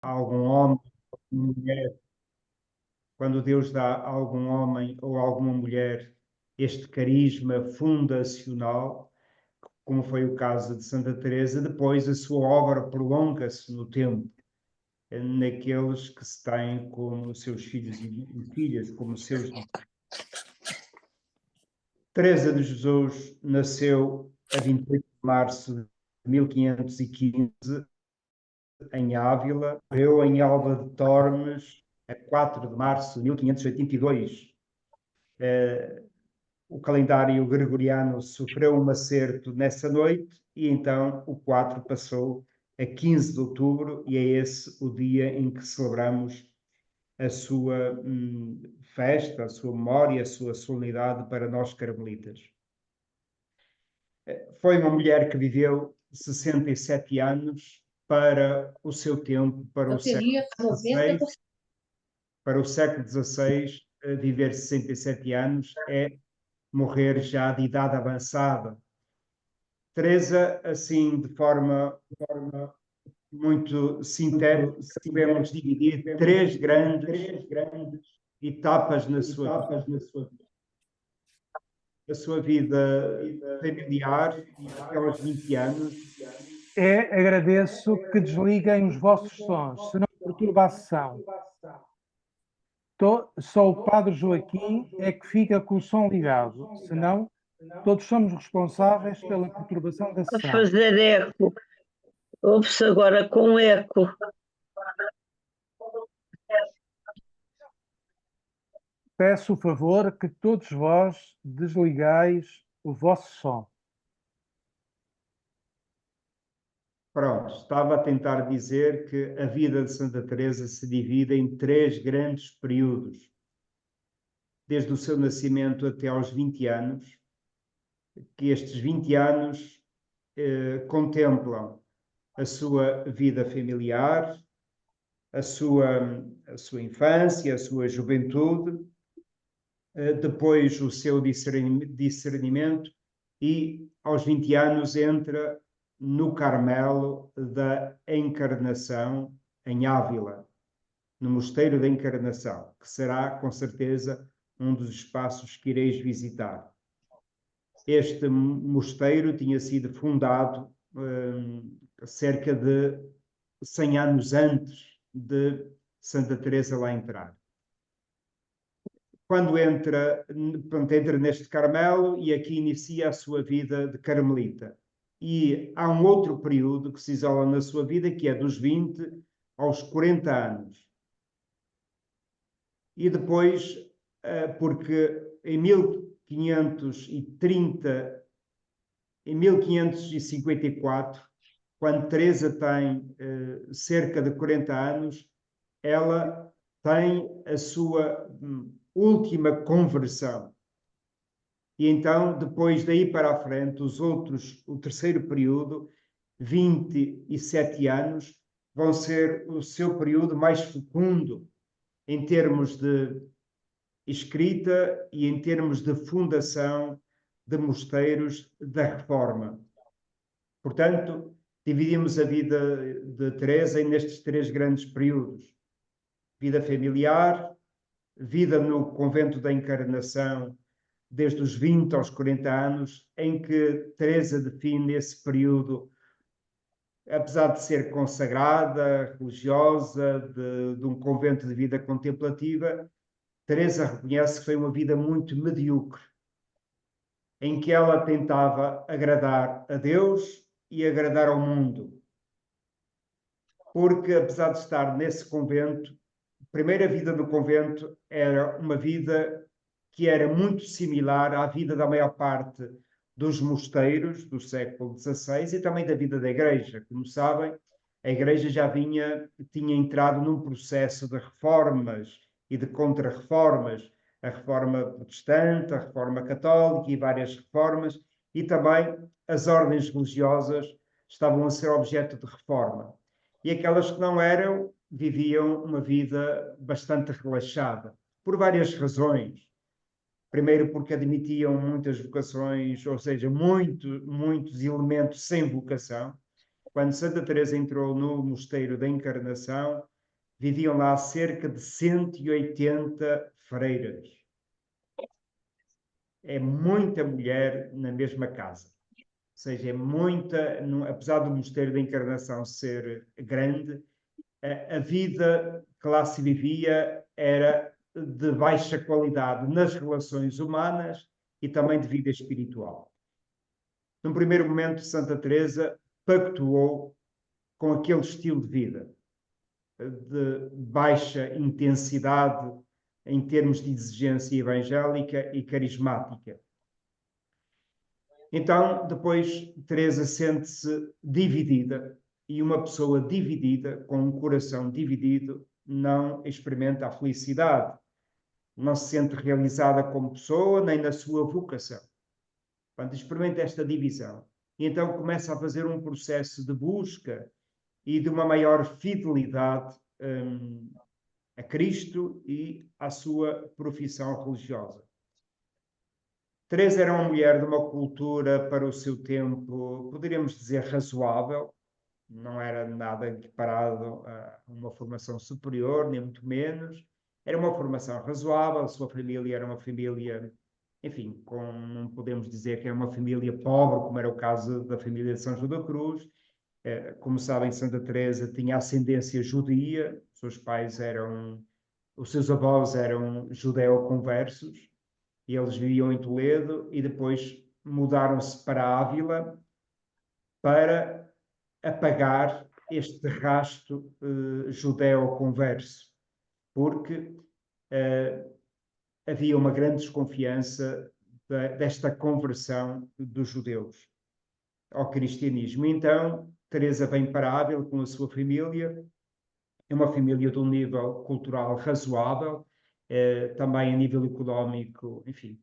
a algum homem, mulher, quando Deus dá a algum homem ou a alguma mulher este carisma fundacional, como foi o caso de Santa Teresa, depois a sua obra prolonga-se no tempo, naqueles que se têm como seus filhos e filhas, como seus. Teresa de Jesus nasceu a 28 de março de 1515 em Ávila, morreu em Alba de Tormes a 4 de março de 1582. O calendário gregoriano sofreu um acerto nessa noite e então o 4 passou a 15 de outubro e é esse o dia em que celebramos a sua festa, a sua memória, a sua solenidade para nós carmelitas. Foi uma mulher que viveu 67 anos para o seu tempo, para o século XVI. Para o século XVI, viver 67 anos é morrer já de idade avançada. Teresa, assim, de forma muito sintética, podemos dividir três grandes etapas na sua vida familiar, até aos 20 anos. Agradeço que desliguem os vossos sons, senão perturbação. Só o Padre Joaquim é que fica com o som ligado, senão todos somos responsáveis pela perturbação da A sessão. fazer eco. Ouve-se agora com eco. Peço o favor que todos vós desligais o vosso som. Pronto, estava a tentar dizer que a vida de Santa Teresa se divide em três grandes períodos. Desde o seu nascimento até aos 20 anos, que estes 20 anos contemplam a sua vida familiar, a sua infância, a sua juventude, depois o seu discernimento e aos 20 anos entra no Carmelo da Encarnação em Ávila, no Mosteiro da Encarnação, que será com certeza um dos espaços que ireis visitar. Este mosteiro tinha sido fundado cerca de 100 anos antes de Santa Teresa lá entrar. Quando entra neste Carmelo e aqui inicia a sua vida de carmelita. E há um outro período que se isola na sua vida, que é dos 20 aos 40 anos. E depois, porque em 1554, quando Teresa tem cerca de 40 anos, ela tem a sua última conversão. E então, depois daí para a frente, o terceiro período, 27 anos, vão ser o seu período mais fecundo em termos de escrita e em termos de fundação de mosteiros da Reforma. Portanto, dividimos a vida de Teresa nestes três grandes períodos: vida familiar, vida no convento da Encarnação, desde os 20 aos 40 anos, em que Teresa define esse período, apesar de ser consagrada, religiosa, de um convento de vida contemplativa, Teresa reconhece que foi uma vida muito medíocre, em que ela tentava agradar a Deus e agradar ao mundo. Porque, apesar de estar nesse convento, a primeira vida no convento era uma vida que era muito similar à vida da maior parte dos mosteiros do século XVI e também da vida da Igreja. Como sabem, a Igreja já tinha entrado num processo de reformas e de contra-reformas, a reforma protestante, a reforma católica e várias reformas, e também as ordens religiosas estavam a ser objeto de reforma. E aquelas que não eram, viviam uma vida bastante relaxada, por várias razões. Primeiro porque admitiam muitas vocações, ou seja, muitos elementos sem vocação, quando Santa Teresa entrou no Mosteiro da Encarnação, viviam lá cerca de 180 freiras. É muita mulher na mesma casa. Ou seja, é muita, apesar do Mosteiro da Encarnação ser grande, a vida que lá se vivia era de baixa qualidade nas relações humanas e também de vida espiritual. Num primeiro momento, Santa Teresa pactuou com aquele estilo de vida de baixa intensidade em termos de exigência evangélica e carismática. Então, depois, Teresa sente-se dividida, e uma pessoa dividida, com um coração dividido, não experimenta a felicidade, não se sente realizada como pessoa, nem na sua vocação. Portanto, experimenta esta divisão. E então começa a fazer um processo de busca e de uma maior fidelidade a Cristo e à sua profissão religiosa. Teresa era uma mulher de uma cultura para o seu tempo, poderíamos dizer, razoável, não era nada equiparado a uma formação superior, nem muito menos. Era uma formação razoável, a sua família era uma família, enfim, não podemos dizer que é uma família pobre, como era o caso da família de São João da Cruz. Como sabem, Santa Teresa tinha ascendência judia, os seus avós eram judeu-conversos, e eles viviam em Toledo e depois mudaram-se para Ávila para apagar este rasto judeu-converso, porque havia uma grande desconfiança desta conversão dos judeus ao cristianismo. Então, Teresa vem para Ávila com a sua família, é uma família de um nível cultural razoável, também a nível económico, enfim,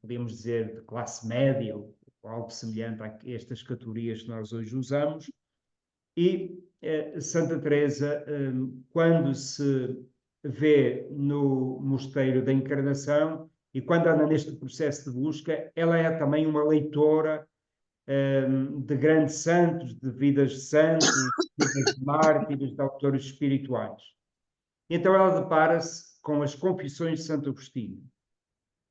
podemos dizer, de classe média, ou algo semelhante a estas categorias que nós hoje usamos. E Santa Teresa, quando se vê no Mosteiro da Encarnação e quando anda neste processo de busca, ela é também uma leitora de grandes santos, de vidas de santos, de vidas de mártires, de autores espirituais. Então ela depara-se com as Confissões de Santo Agostinho,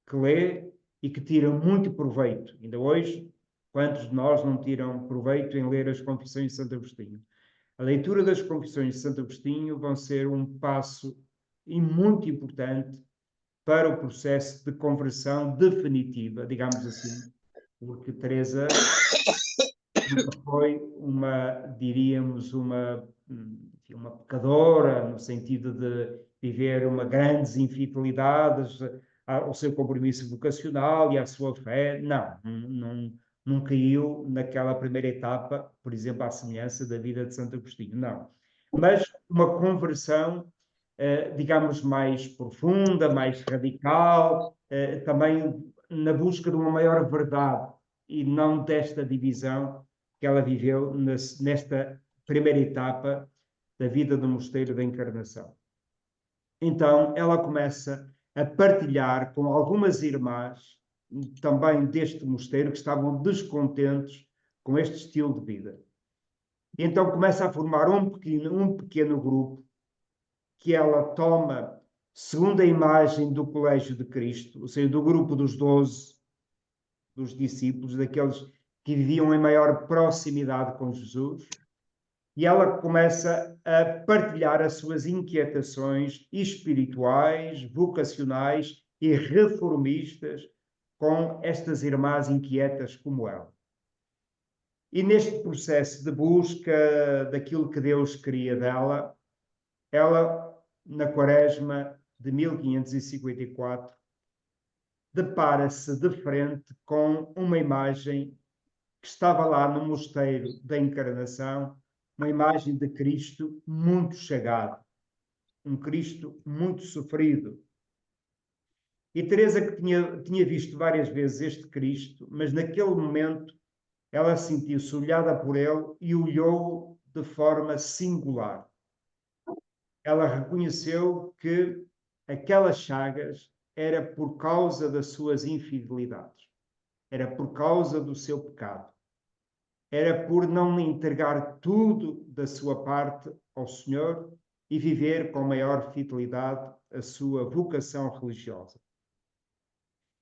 que lê e que tira muito proveito. Ainda hoje, quantos de nós não tiram proveito em ler as Confissões de Santo Agostinho? A leitura das Confissões de Santo Agostinho vão ser um passo muito importante para o processo de conversão definitiva, digamos assim, porque Teresa foi diríamos, uma pecadora, no sentido de viver uma grandes infidelidades ao seu compromisso vocacional e à sua fé. Não caiu naquela primeira etapa, por exemplo, à semelhança da vida de Santo Agostinho, não. Mas uma conversão, digamos, mais profunda, mais radical, também na busca de uma maior verdade e não desta divisão que ela viveu nesta primeira etapa da vida do Mosteiro da Encarnação. Então, ela começa a partilhar com algumas irmãs também deste mosteiro que estavam descontentes com este estilo de vida. Então começa a formar um pequeno grupo que ela toma segundo a imagem do Colégio de Cristo, ou seja, do grupo dos 12, dos discípulos, daqueles que viviam em maior proximidade com Jesus, e ela começa a partilhar as suas inquietações espirituais, vocacionais e reformistas com estas irmãs inquietas como ela. E neste processo de busca daquilo que Deus queria dela, ela, na Quaresma de 1554, depara-se de frente com uma imagem que estava lá no Mosteiro da Encarnação, uma imagem de Cristo muito chagado, um Cristo muito sofrido. E Teresa, que tinha visto várias vezes este Cristo, mas naquele momento ela sentiu-se olhada por ele e olhou de forma singular. Ela reconheceu que aquelas chagas era por causa das suas infidelidades, era por causa do seu pecado. era por não entregar tudo da sua parte ao Senhor e viver com maior fidelidade a sua vocação religiosa.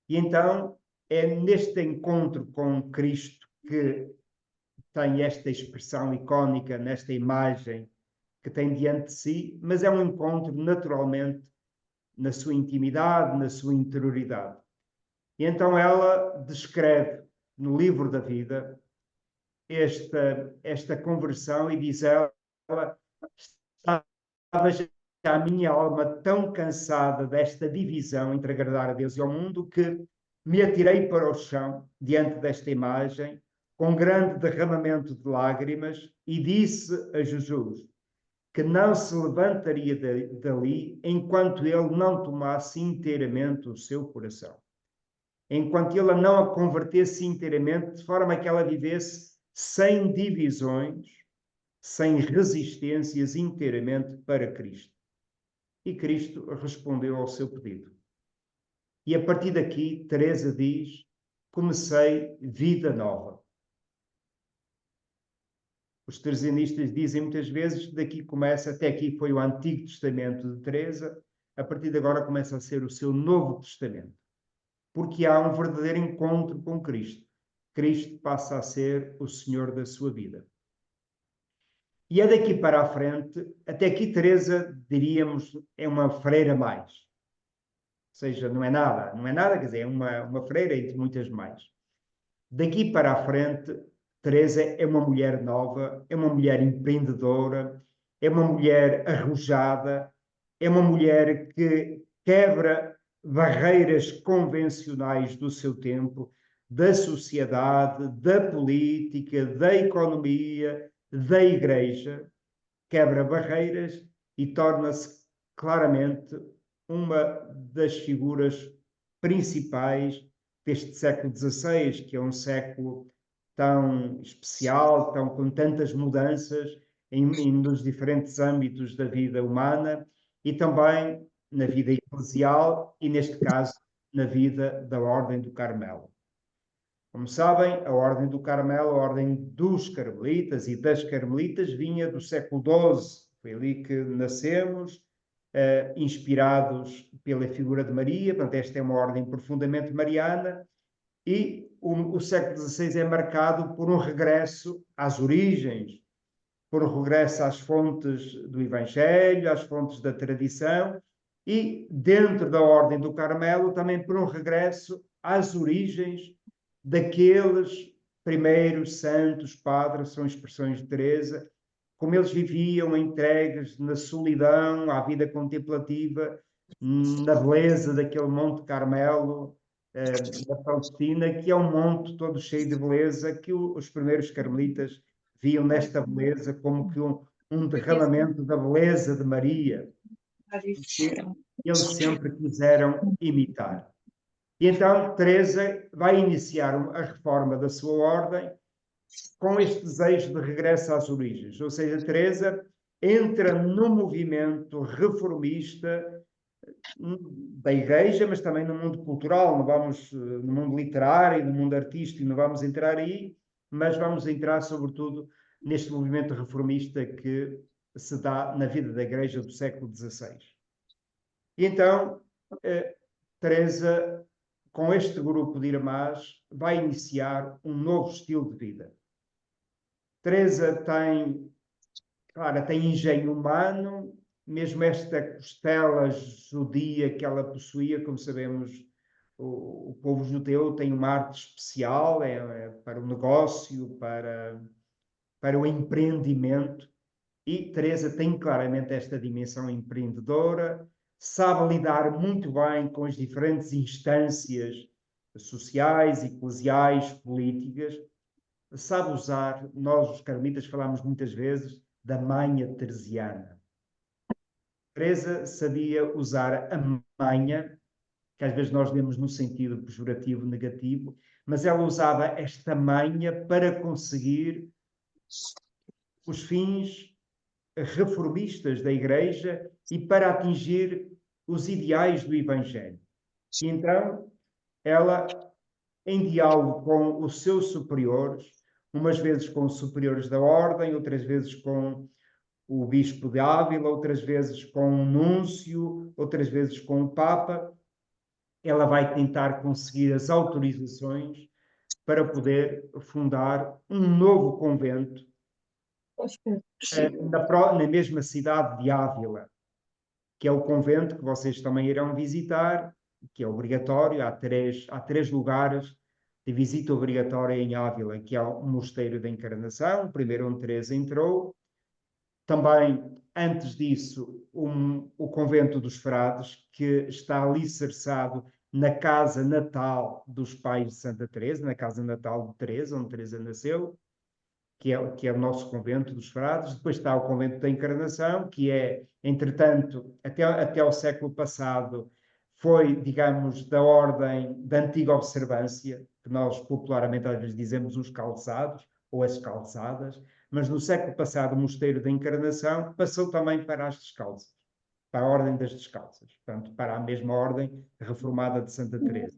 E então é neste encontro com Cristo que tem esta expressão icónica, nesta imagem que tem diante de si, mas é um encontro naturalmente na sua intimidade, na sua interioridade. E então ela descreve no livro da vida esta conversão e diz ela, estava já a minha alma tão cansada desta divisão entre agradar a Deus e ao mundo que me atirei para o chão diante desta imagem com grande derramamento de lágrimas e disse a Jesus que não se levantaria dali enquanto ele não tomasse inteiramente o seu coração. Enquanto ele não a convertesse inteiramente, de forma que ela vivesse sem divisões, sem resistências, inteiramente para Cristo. E Cristo respondeu ao seu pedido. E a partir daqui, Teresa diz, comecei vida nova. Os teresianistas dizem muitas vezes que daqui começa, até aqui foi o Antigo Testamento de Teresa, a partir de agora começa a ser o seu Novo Testamento. Porque há um verdadeiro encontro com Cristo. Cristo passa a ser o Senhor da sua vida. E é daqui para a frente, até aqui Teresa, diríamos, é uma freira mais. Ou seja, não é nada, quer dizer, é uma freira entre muitas mais. Daqui para a frente, Teresa é uma mulher nova, é uma mulher empreendedora, é uma mulher arrojada, é uma mulher que quebra barreiras convencionais do seu tempo, da sociedade, da política, da economia, da igreja, quebra barreiras e torna-se claramente uma das figuras principais deste século XVI, que é um século tão especial, tão com tantas mudanças nos diferentes âmbitos da vida humana e também na vida eclesial e, neste caso, na vida da Ordem do Carmelo. Como sabem, a Ordem do Carmelo, a Ordem dos Carmelitas e das Carmelitas, vinha do século XII. Foi ali que nascemos, inspirados pela figura de Maria. Portanto, esta é uma ordem profundamente mariana. E o século XVI é marcado por um regresso às origens, por um regresso às fontes do Evangelho, às fontes da tradição, e dentro da Ordem do Carmelo também por um regresso às origens daqueles primeiros santos padres, são expressões de Teresa, como eles viviam entregues na solidão, à vida contemplativa, na beleza daquele Monte Carmelo, da Palestina, que é um monte todo cheio de beleza, que os primeiros carmelitas viam nesta beleza como que um derramamento da beleza de Maria, que eles sempre quiseram imitar. E então Teresa vai iniciar a reforma da sua ordem com este desejo de regresso às origens. Ou seja, Teresa entra no movimento reformista da Igreja, mas também no mundo cultural, não vamos no mundo literário, no mundo artístico, não vamos entrar aí, mas vamos entrar sobretudo neste movimento reformista que se dá na vida da Igreja do século XVI. E então, Teresa, com este grupo de irmãs, vai iniciar um novo estilo de vida. Teresa tem, claro, tem engenho humano, mesmo esta costela judia que ela possuía, como sabemos, o povo judeu tem uma arte especial para o negócio, para o empreendimento, e Teresa tem claramente esta dimensão empreendedora, sabe lidar muito bem com as diferentes instâncias sociais, eclesiais, políticas, sabe usar, nós os carmelitas falamos muitas vezes da manha teresiana. Teresa sabia usar a manha, que às vezes nós lemos no sentido pejorativo, negativo, mas ela usava esta manha para conseguir os fins reformistas da Igreja e para atingir os ideais do Evangelho. E então, ela, em diálogo com os seus superiores, umas vezes com os superiores da ordem, outras vezes com o bispo de Ávila, outras vezes com o núncio, outras vezes com o papa. Ela vai tentar conseguir as autorizações para poder fundar um novo convento na mesma cidade de Ávila, que é o convento que vocês também irão visitar, que é obrigatório. Há três lugares de visita obrigatória em Ávila, que é o Mosteiro da Encarnação, o primeiro onde Teresa entrou. Também, antes disso, o Convento dos Frades, que está alicerçado na casa natal dos pais de Santa Teresa, na casa natal de Teresa, onde Teresa nasceu, que é o nosso Convento dos Frades. Depois está o Convento da Encarnação, que é, entretanto, até o século passado, foi, digamos, da ordem da antiga observância, que nós popularmente às vezes dizemos os calçados ou as calçadas, mas no século passado o Mosteiro da Encarnação passou também para as descalças, para a ordem das descalças, portanto, para a mesma ordem reformada de Santa Teresa.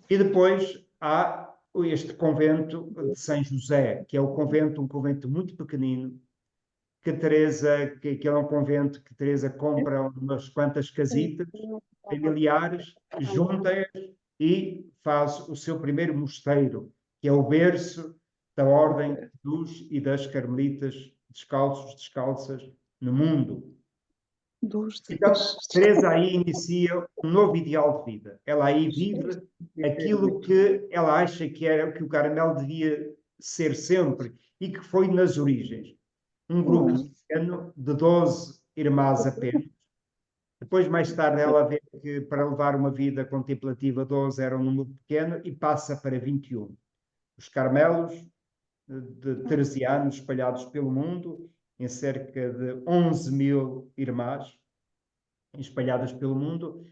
E depois há este convento de São José, que é um convento muito pequenino, que é um convento que Teresa compra umas quantas casitas familiares, junta-as e faz o seu primeiro mosteiro, que é o berço da ordem dos e das carmelitas descalças no mundo. Então, Teresa aí inicia um novo ideal de vida. Ela aí vive aquilo que ela acha que era que o Carmelo devia ser sempre e que foi nas origens. Um grupo pequeno de 12 irmãs apenas. Depois, mais tarde, ela vê que para levar uma vida contemplativa 12 era um número pequeno e passa para 21. Os Carmelos de teresianos espalhados pelo mundo, em cerca de 11 mil irmãs, espalhadas pelo mundo,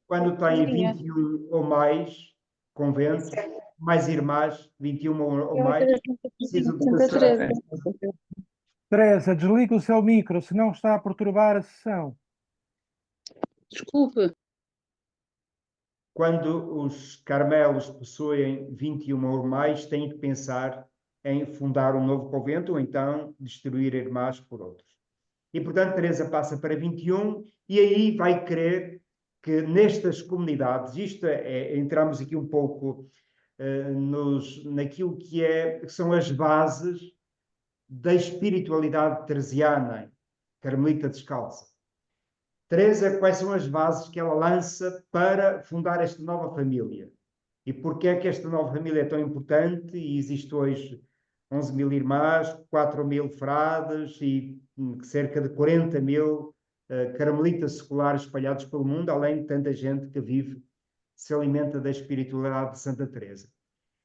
quando têm 21 ou mais conventos, mais irmãs, 21 ou mais, precisam de passar. Teresa, desliga o seu micro, senão está a perturbar a sessão. Desculpe. Quando os Carmelos possuem 21 ou mais, têm que pensar em fundar um novo convento ou então destruir irmãs por outros. E, portanto, Teresa passa para 21 e aí vai crer que nestas comunidades, entramos aqui um pouco naquilo que são as bases da espiritualidade teresiana, carmelita descalça. Teresa, quais são as bases que ela lança para fundar esta nova família? E porquê é que esta nova família é tão importante e existe hoje 11 mil irmãs, 4 mil frades e cerca de 40 mil carmelitas seculares espalhados pelo mundo, além de tanta gente que vive, se alimenta da espiritualidade de Santa Teresa.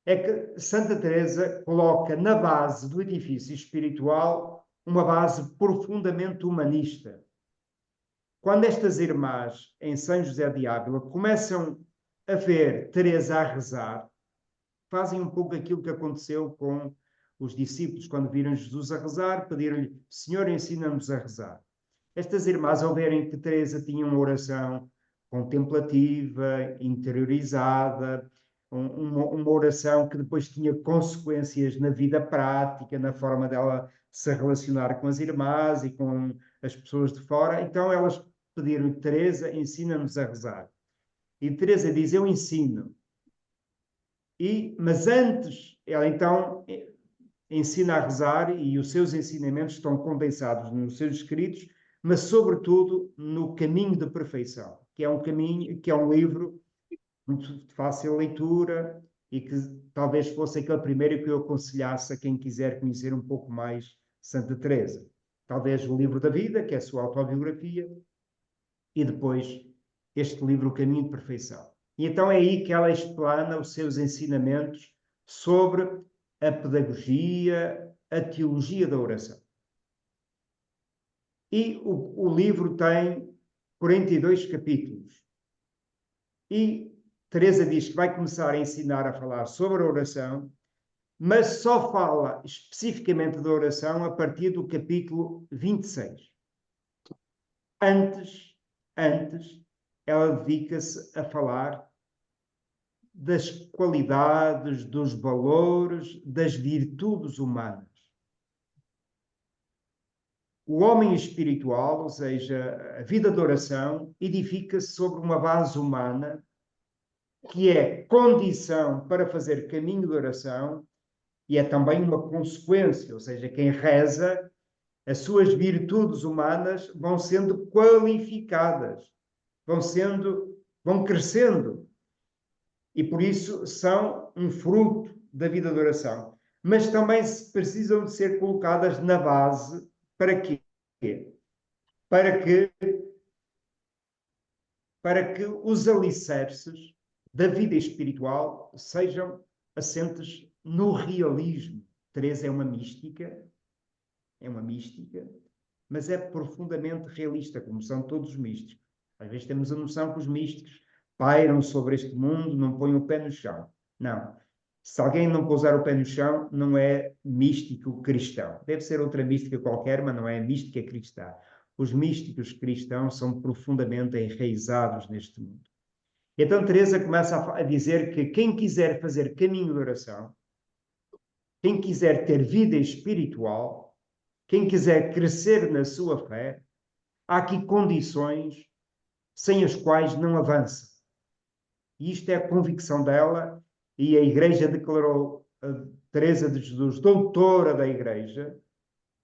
É que Santa Teresa coloca na base do edifício espiritual uma base profundamente humanista. Quando estas irmãs em São José de Ávila começam a ver Teresa a rezar, fazem um pouco aquilo que aconteceu com os discípulos quando viram Jesus a rezar, pediram-lhe: Senhor, ensina-nos a rezar. Estas irmãs, ao verem que Teresa tinha uma oração contemplativa, interiorizada, uma oração que depois tinha consequências na vida prática, na forma dela se relacionar com as irmãs e com as pessoas de fora, então elas pediram: Teresa, ensina-nos a rezar. E Teresa diz: eu ensino. Mas antes, ela então ensina a rezar e os seus ensinamentos estão condensados nos seus escritos, mas sobretudo no Caminho da Perfeição, que é um livro muito de fácil leitura e que talvez fosse aquele primeiro que eu aconselhasse a quem quiser conhecer um pouco mais Santa Teresa. Talvez o Livro da Vida, que é a sua autobiografia, e depois este livro, O Caminho de Perfeição. E então é aí que ela explana os seus ensinamentos sobre a pedagogia, a teologia da oração. E o livro tem 42 capítulos. E Teresa diz que vai começar a ensinar a falar sobre a oração, mas só fala especificamente da oração a partir do capítulo 26. Antes, ela dedica-se a falar das qualidades, dos valores, das virtudes humanas. O homem espiritual, ou seja, a vida de oração, edifica-se sobre uma base humana que é condição para fazer caminho de oração e é também uma consequência, ou seja, quem reza, as suas virtudes humanas vão sendo qualificadas, vão crescendo e por isso são um fruto da vida de oração. Mas também precisam de ser colocadas na base para quê? Para que os alicerces da vida espiritual sejam assentes no realismo. Teresa é uma mística, mas é profundamente realista, como são todos os místicos. Às vezes temos a noção que os místicos pairam sobre este mundo, não põem o pé no chão. Não. Se alguém não pousar o pé no chão, não é místico cristão. Deve ser outra mística qualquer, mas não é mística cristã. Os místicos cristãos são profundamente enraizados neste mundo. Então Teresa começa a dizer que quem quiser fazer caminho de oração, quem quiser ter vida espiritual, quem quiser crescer na sua fé, há aqui condições sem as quais não avança. E isto é a convicção dela, e a Igreja declarou a Teresa de Jesus doutora da Igreja,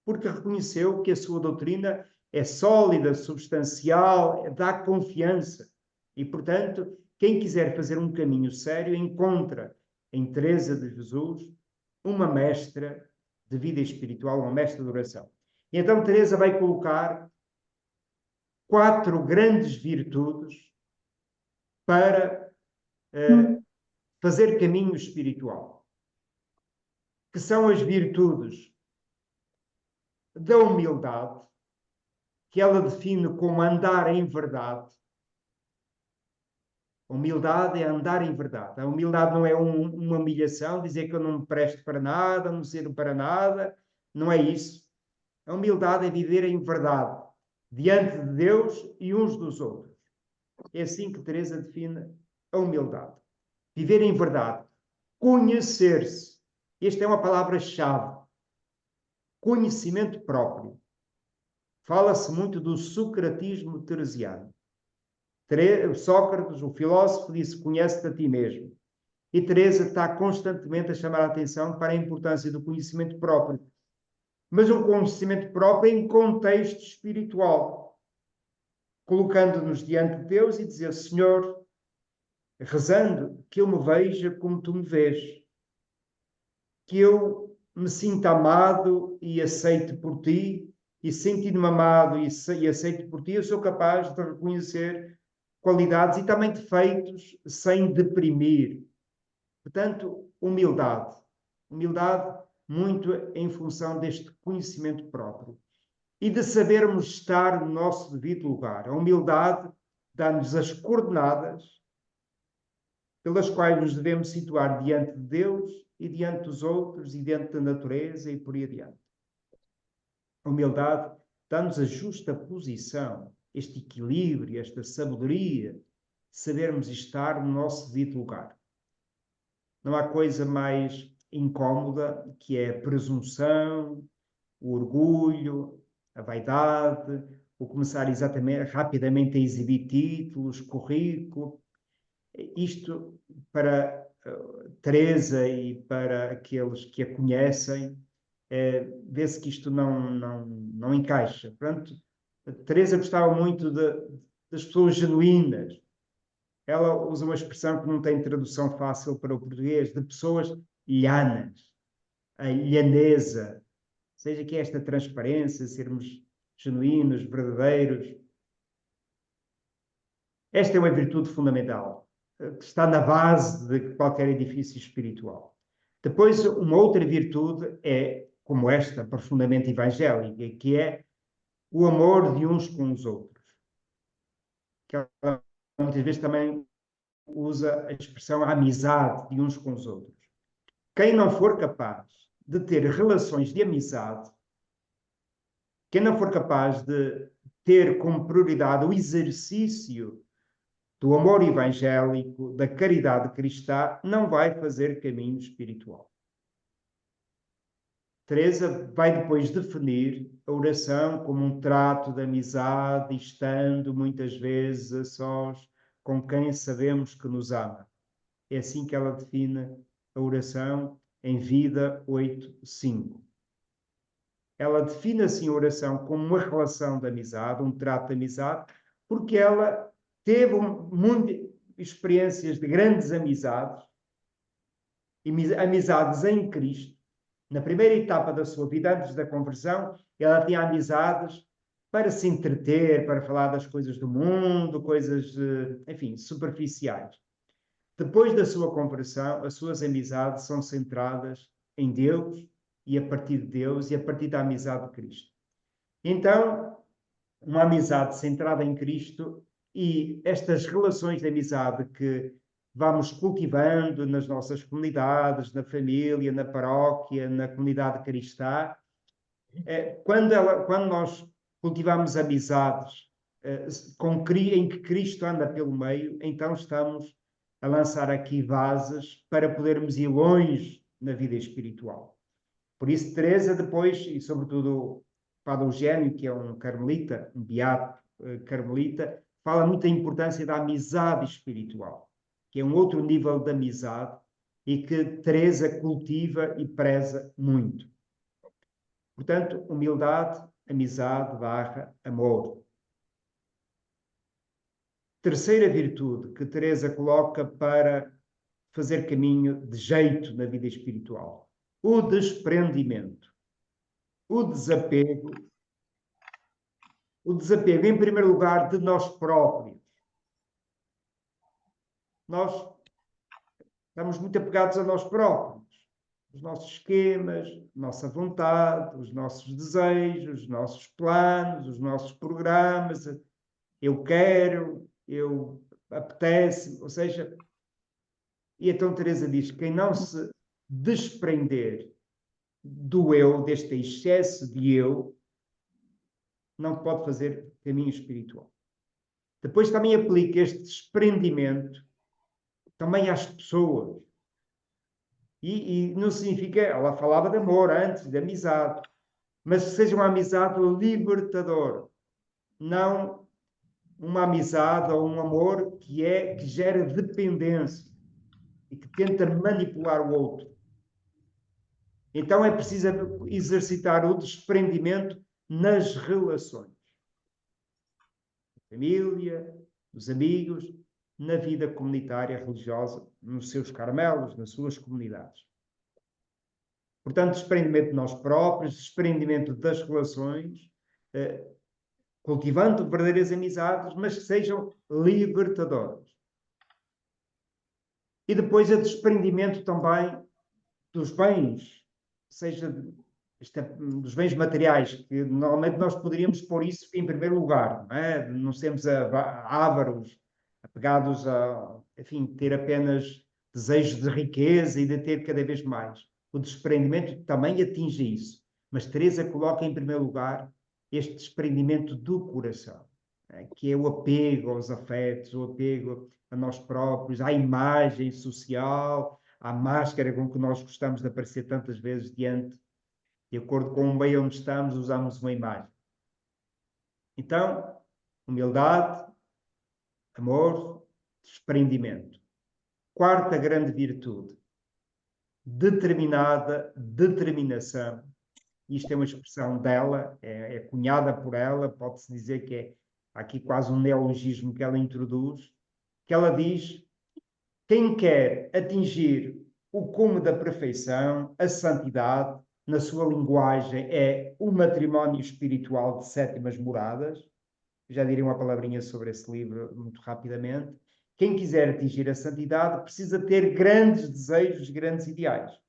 porque reconheceu que a sua doutrina é sólida, substancial, dá confiança. E, portanto, quem quiser fazer um caminho sério encontra em Teresa de Jesus uma mestra de vida espiritual, uma mestra de oração. E então Teresa vai colocar 4 grandes virtudes para fazer caminho espiritual, que são as virtudes da humildade, que ela define como andar em verdade. A humildade é andar em verdade. A humildade não é uma humilhação, dizer que eu não me presto para nada, não sirvo para nada. Não é isso. A humildade é viver em verdade, diante de Deus e uns dos outros. É assim que Teresa define a humildade. Viver em verdade. Conhecer-se. Esta é uma palavra-chave. Conhecimento próprio. Fala-se muito do socratismo teresiano. Sócrates, o filósofo, disse: conhece-te a ti mesmo. E Teresa está constantemente a chamar a atenção para a importância do conhecimento próprio. Mas um conhecimento próprio em contexto espiritual. Colocando-nos diante de Deus e dizer: Senhor, rezando, que eu me veja como tu me vês. Que eu me sinta amado e aceite por ti. E sentindo-me amado e aceite por ti, eu sou capaz de reconhecer qualidades e também defeitos sem deprimir. Portanto, humildade. Humildade muito em função deste conhecimento próprio. E de sabermos estar no nosso devido lugar. A humildade dá-nos as coordenadas pelas quais nos devemos situar diante de Deus e diante dos outros e diante da natureza e por aí adiante. A humildade dá-nos a justa posição, este equilíbrio, esta sabedoria, sabermos estar no nosso devido lugar. Não há coisa mais incómoda que é a presunção, o orgulho, a vaidade, o começar rapidamente a exibir títulos, currículo. Isto, para Teresa e para aqueles que a conhecem, vê-se que isto não encaixa. Portanto, Teresa gostava muito das pessoas genuínas. Ela usa uma expressão que não tem tradução fácil para o português, de pessoas lhanas, a lhaneza. Seja que esta transparência, sermos genuínos, verdadeiros. Esta é uma virtude fundamental, que está na base de qualquer edifício espiritual. Depois, uma outra virtude é, como esta, profundamente evangélica, que é o amor de uns com os outros. Que ela muitas vezes também usa a expressão amizade de uns com os outros. Quem não for capaz de ter relações de amizade, quem não for capaz de ter como prioridade o exercício do amor evangélico, da caridade cristã, não vai fazer caminho espiritual. Teresa vai depois definir a oração como um trato de amizade, estando muitas vezes a sós com quem sabemos que nos ama. É assim que ela define a oração em Vida 8.5. Ela define assim a oração como uma relação de amizade, um trato de amizade, porque ela teve muitas experiências de grandes amizades, amizades em Cristo. Na primeira etapa da sua vida, antes da conversão, ela tinha amizades para se entreter, para falar das coisas do mundo, coisas, enfim, superficiais. Depois da sua conversão, as suas amizades são centradas em Deus e a partir de Deus e a partir da amizade de Cristo. Então, uma amizade centrada em Cristo e estas relações de amizade que vamos cultivando nas nossas comunidades, na família, na paróquia, na comunidade cristã, quando nós cultivamos amizades em que Cristo anda pelo meio, então estamos a lançar aqui bases para podermos ir longe na vida espiritual. Por isso, Teresa depois, e sobretudo Padre Eugênio, que é um carmelita, um beato carmelita, fala muito da importância da amizade espiritual, que é um outro nível de amizade e que Teresa cultiva e preza muito. Portanto, humildade, amizade, amor. Terceira virtude que Teresa coloca para fazer caminho de jeito na vida espiritual: o desprendimento, o desapego, em primeiro lugar, de nós próprios. Nós estamos muito apegados a nós próprios, os nossos esquemas, nossa vontade, os nossos desejos, os nossos planos, os nossos programas. Eu quero, eu apetece, ou seja, e então Teresa diz: quem não se desprender do eu, deste excesso de eu, não pode fazer caminho espiritual. Depois também aplica este desprendimento também às pessoas. E não significa, ela falava de amor antes, de amizade, mas que seja uma amizade libertadora, não uma amizade ou um amor que gera dependência e que tenta manipular o outro. Então é preciso exercitar o desprendimento nas relações. Na família, nos amigos, na vida comunitária religiosa, nos seus carmelos, nas suas comunidades. Portanto, desprendimento de nós próprios, desprendimento das relações, cultivando verdadeiras amizades, mas que sejam libertadoras. E depois o desprendimento também dos bens, seja dos bens materiais, que normalmente nós poderíamos pôr isso em primeiro lugar, não é? Não sermos ávaros, apegados a, enfim, ter apenas desejos de riqueza e de ter cada vez mais. O desprendimento também atinge isso, mas Teresa coloca em primeiro lugar este desprendimento do coração, que é o apego aos afetos, o apego a nós próprios, à imagem social, à máscara com que nós gostamos de aparecer tantas vezes diante, de acordo com o meio onde estamos, usamos uma imagem. Então, humildade, amor, desprendimento. Quarta grande virtude: determinação. Isto é uma expressão dela, é cunhada por ela, pode-se dizer que é aqui quase um neologismo que ela introduz, que ela diz: quem quer atingir o cume da perfeição, a santidade, na sua linguagem é o matrimónio espiritual de sétimas moradas. Já direi uma palavrinha sobre esse livro muito rapidamente. Quem quiser atingir a santidade precisa ter grandes desejos, grandes ideais.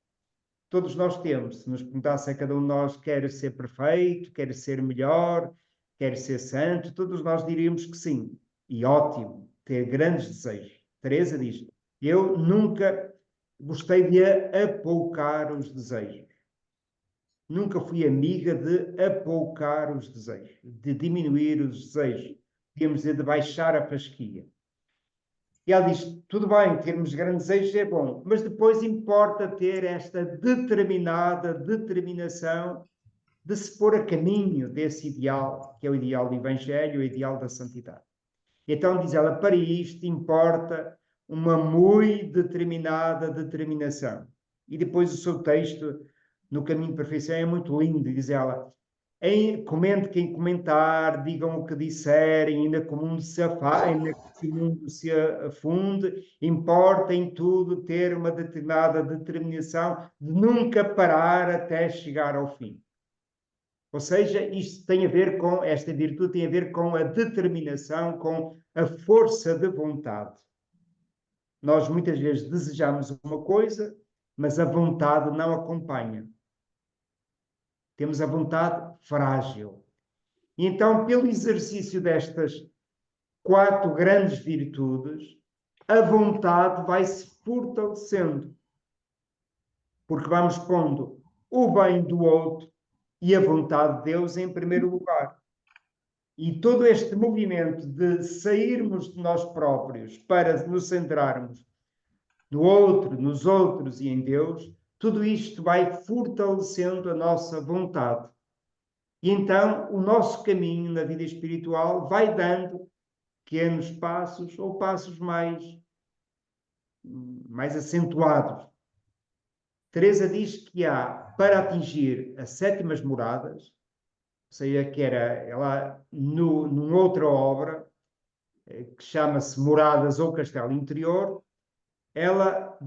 Todos nós temos. Se nos perguntasse a cada um de nós quer ser perfeito, quer ser melhor, quer ser santo, todos nós diríamos que sim. E ótimo, ter grandes desejos. Teresa diz: eu nunca gostei de apoucar os desejos. Nunca fui amiga de apoucar os desejos, de diminuir os desejos. Podíamos dizer de baixar a fasquia. E ela diz, tudo bem, termos grandes desejos é bom, mas depois importa ter esta determinada determinação de se pôr a caminho desse ideal, que é o ideal do Evangelho, o ideal da santidade. E então diz ela, para isto importa uma muito determinada determinação. E depois o seu texto, no Caminho de Perfeição, é muito lindo, diz ela, comente quem comentar, digam o que disserem, ainda que o mundo se afunde, importa em tudo ter uma determinada determinação de nunca parar até chegar ao fim. Ou seja, isto tem a ver com, esta virtude tem a ver com a determinação, com a força de vontade. Nós muitas vezes desejamos uma coisa, mas a vontade não acompanha. Temos a vontade frágil. E então, pelo exercício destas 4 grandes virtudes, a vontade vai se fortalecendo. Porque vamos pondo o bem do outro e a vontade de Deus em primeiro lugar. E todo este movimento de sairmos de nós próprios para nos centrarmos no outro, nos outros e em Deus, tudo isto vai fortalecendo a nossa vontade. E então o nosso caminho na vida espiritual vai dando pequenos passos ou passos mais acentuados. Teresa diz que há, para atingir as 7ª moradas, ou seja, que era ela numa outra obra, que chama-se Moradas ou Castelo Interior, ela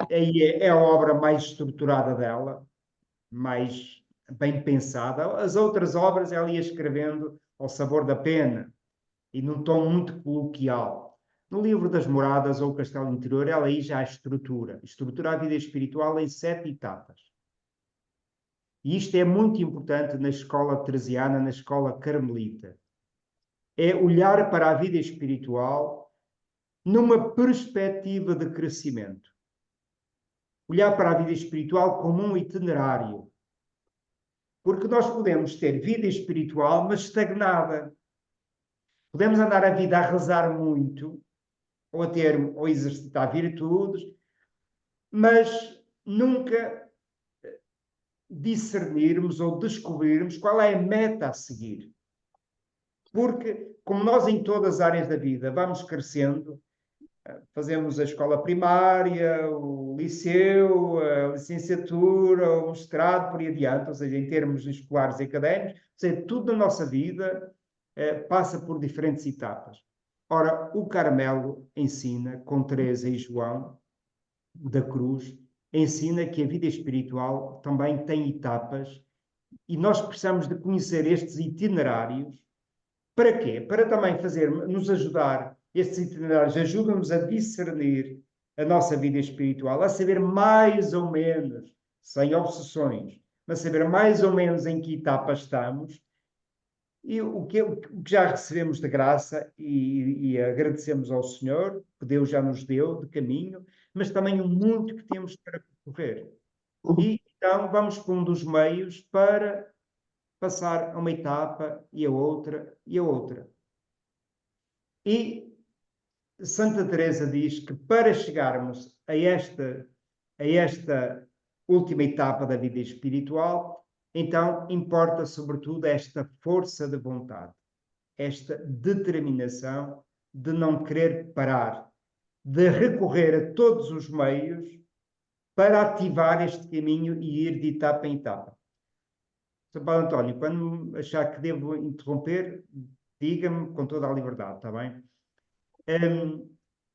é a obra mais estruturada dela, mais bem pensada. As outras obras ela ia escrevendo ao sabor da pena e num tom muito coloquial. No livro das Moradas ou Castelo Interior, ela aí já estrutura a vida espiritual em 7 etapas. E isto é muito importante na escola teresiana, na escola carmelita. É olhar para a vida espiritual numa perspectiva de crescimento. Olhar para a vida espiritual como um itinerário. Porque nós podemos ter vida espiritual, mas estagnada. Podemos andar a vida a rezar muito, ou exercitar virtudes, mas nunca discernirmos ou descobrirmos qual é a meta a seguir. Porque, como nós em todas as áreas da vida vamos crescendo, fazemos a escola primária, o liceu, a licenciatura, o mestrado, por aí adiante, ou seja, em termos escolares e académicos, ou seja, tudo na nossa vida passa por diferentes etapas. Ora, o Carmelo ensina, com Teresa e João da Cruz, ensina que a vida espiritual também tem etapas e nós precisamos de conhecer estes itinerários. Para quê? Para também nos ajudar, estes itinerários ajudam-nos a discernir a nossa vida espiritual, a saber mais ou menos, sem obsessões, mas saber mais ou menos em que etapa estamos e o que já recebemos de graça e agradecemos ao Senhor, que Deus já nos deu de caminho, mas também o muito que temos para percorrer. E então vamos por um dos meios para passar a uma etapa e a outra e a outra. E Santa Teresa diz que para chegarmos a esta última etapa da vida espiritual, então importa sobretudo esta força de vontade, esta determinação de não querer parar, de recorrer a todos os meios para ativar este caminho e ir de etapa em etapa. Sr. Paulo António, quando achar que devo interromper, diga-me com toda a liberdade, está bem?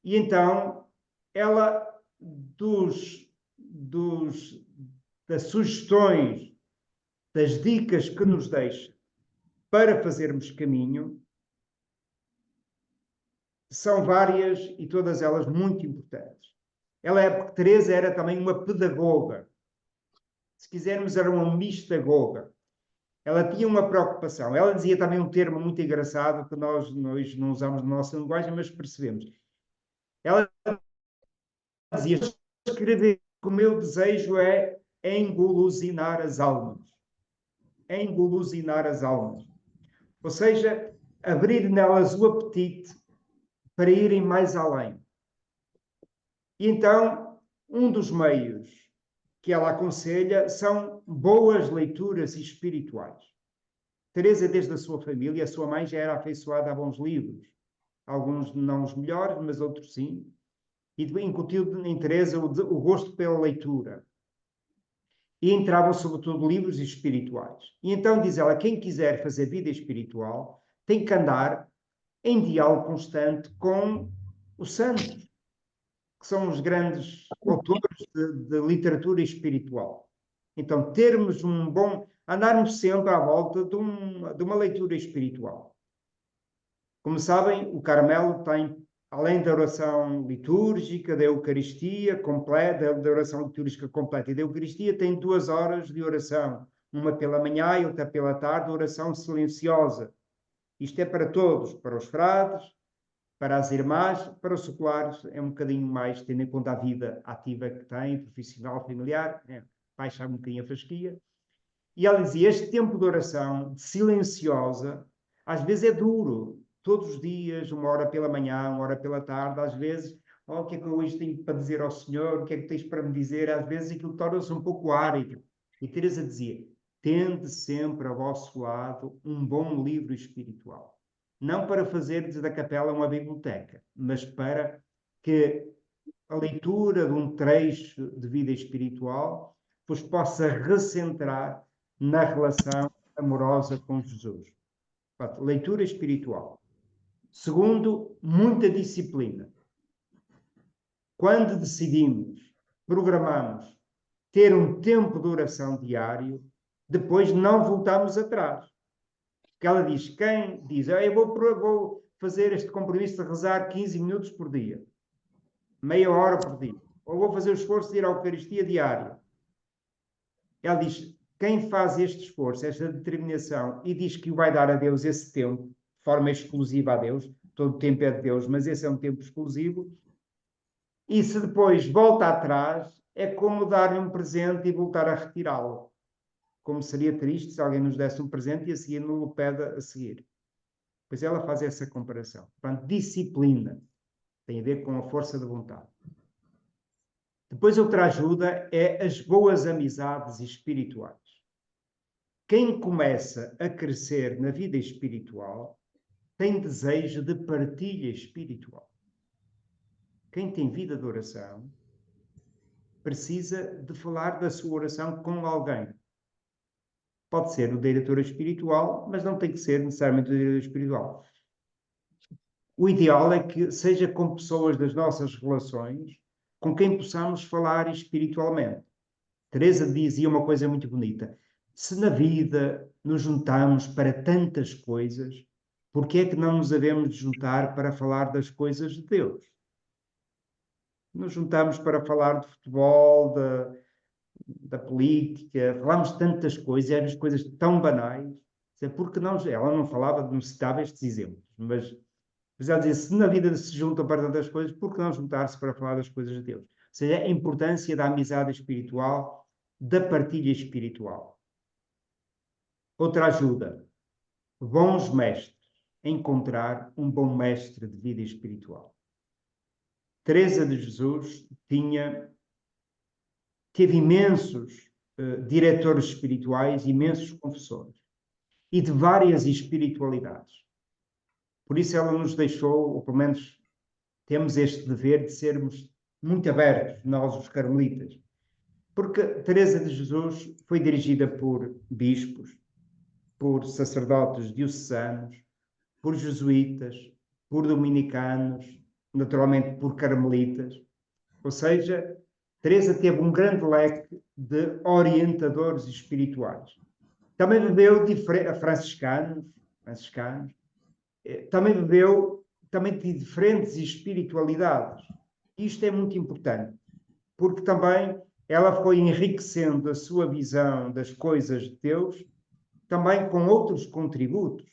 E então, ela, das sugestões, das dicas que nos deixa para fazermos caminho, são várias e todas elas muito importantes. Porque Teresa era também uma pedagoga. Se quisermos, era uma mistagoga. Ela tinha uma preocupação. Ela dizia também um termo muito engraçado que nós não usamos na nossa linguagem, mas percebemos. Ela dizia, escrever, o meu desejo é engolosinar as almas. Engolosinar as almas. Ou seja, abrir nelas o apetite para irem mais além. E então, um dos meios que ela aconselha são boas leituras espirituais. Teresa, desde a sua família, a sua mãe já era afeiçoada a bons livros. Alguns não os melhores, mas outros sim. E incutiu em Teresa o gosto pela leitura. E entravam, sobretudo, livros espirituais. E então, diz ela, quem quiser fazer vida espiritual tem que andar em diálogo constante com os santos, que são os grandes autores de literatura espiritual. Então, termos andarmos sempre à volta de uma leitura espiritual. Como sabem, o Carmelo tem, além da oração litúrgica, da Eucaristia completa, da oração litúrgica completa e da Eucaristia, tem 2 horas de oração. Uma pela manhã e outra pela tarde, oração silenciosa. Isto é para todos, para os frades, para as irmãs, para os seculares, é um bocadinho mais, tendo em conta a vida ativa que tem, profissional, familiar, baixa um bocadinho a fasquia. E ela dizia, este tempo de oração silenciosa, às vezes é duro, todos os dias, 1 hora pela manhã, 1 hora pela tarde, às vezes, o que é que eu hoje tenho para dizer ao Senhor, o que é que tens para me dizer, às vezes aquilo torna-se um pouco árido. E Teresa dizia, tende sempre ao vosso lado um bom livro espiritual. Não para fazer da capela uma biblioteca, mas para que a leitura de um trecho de vida espiritual vos possa recentrar na relação amorosa com Jesus. Portanto, leitura espiritual. Segundo, muita disciplina. Quando decidimos, programamos ter um tempo de oração diário, depois não voltamos atrás. Porque ela diz, quem diz, eu vou fazer este compromisso de rezar 15 minutos por dia, meia hora por dia, ou vou fazer o esforço de ir à Eucaristia diária. Ela diz, quem faz este esforço, esta determinação, e diz que o vai dar a Deus esse tempo, de forma exclusiva a Deus, todo o tempo é de Deus, mas esse é um tempo exclusivo, e se depois volta atrás, é como dar-lhe um presente e voltar a retirá-lo. Como seria triste se alguém nos desse um presente e a seguir não o pede a seguir. Pois ela faz essa comparação. Portanto, disciplina tem a ver com a força da vontade. Depois, outra ajuda é as boas amizades espirituais. Quem começa a crescer na vida espiritual tem desejo de partilha espiritual. Quem tem vida de oração precisa de falar da sua oração com alguém. Pode ser o diretor espiritual, mas não tem que ser necessariamente o diretor espiritual. O ideal é que seja com pessoas das nossas relações com quem possamos falar espiritualmente. Teresa dizia uma coisa muito bonita. Se na vida nos juntamos para tantas coisas, por que é que não nos havemos de juntar para falar das coisas de Deus? Nos juntamos para falar de futebol, da política, falamos de tantas coisas, eram coisas tão banais, porque não, ela não falava, não citava estes exemplos, mas ela dizia, se na vida se juntam para tantas coisas, por que não juntar-se para falar das coisas de Deus? Ou seja, a importância da amizade espiritual, da partilha espiritual. Outra ajuda, bons mestres, encontrar um bom mestre de vida espiritual. Teresa de Jesus teve imensos diretores espirituais, imensos confessores, e de várias espiritualidades. Por isso ela nos deixou, ou pelo menos temos este dever de sermos muito abertos, nós os carmelitas. Porque Teresa de Jesus foi dirigida por bispos, por sacerdotes diocesanos, por jesuítas, por dominicanos, naturalmente por carmelitas. Ou seja, Teresa teve um grande leque de orientadores espirituais. Também viveu franciscanos, também viveu de diferentes espiritualidades. Isto é muito importante, porque também ela foi enriquecendo a sua visão das coisas de Deus, também com outros contributos.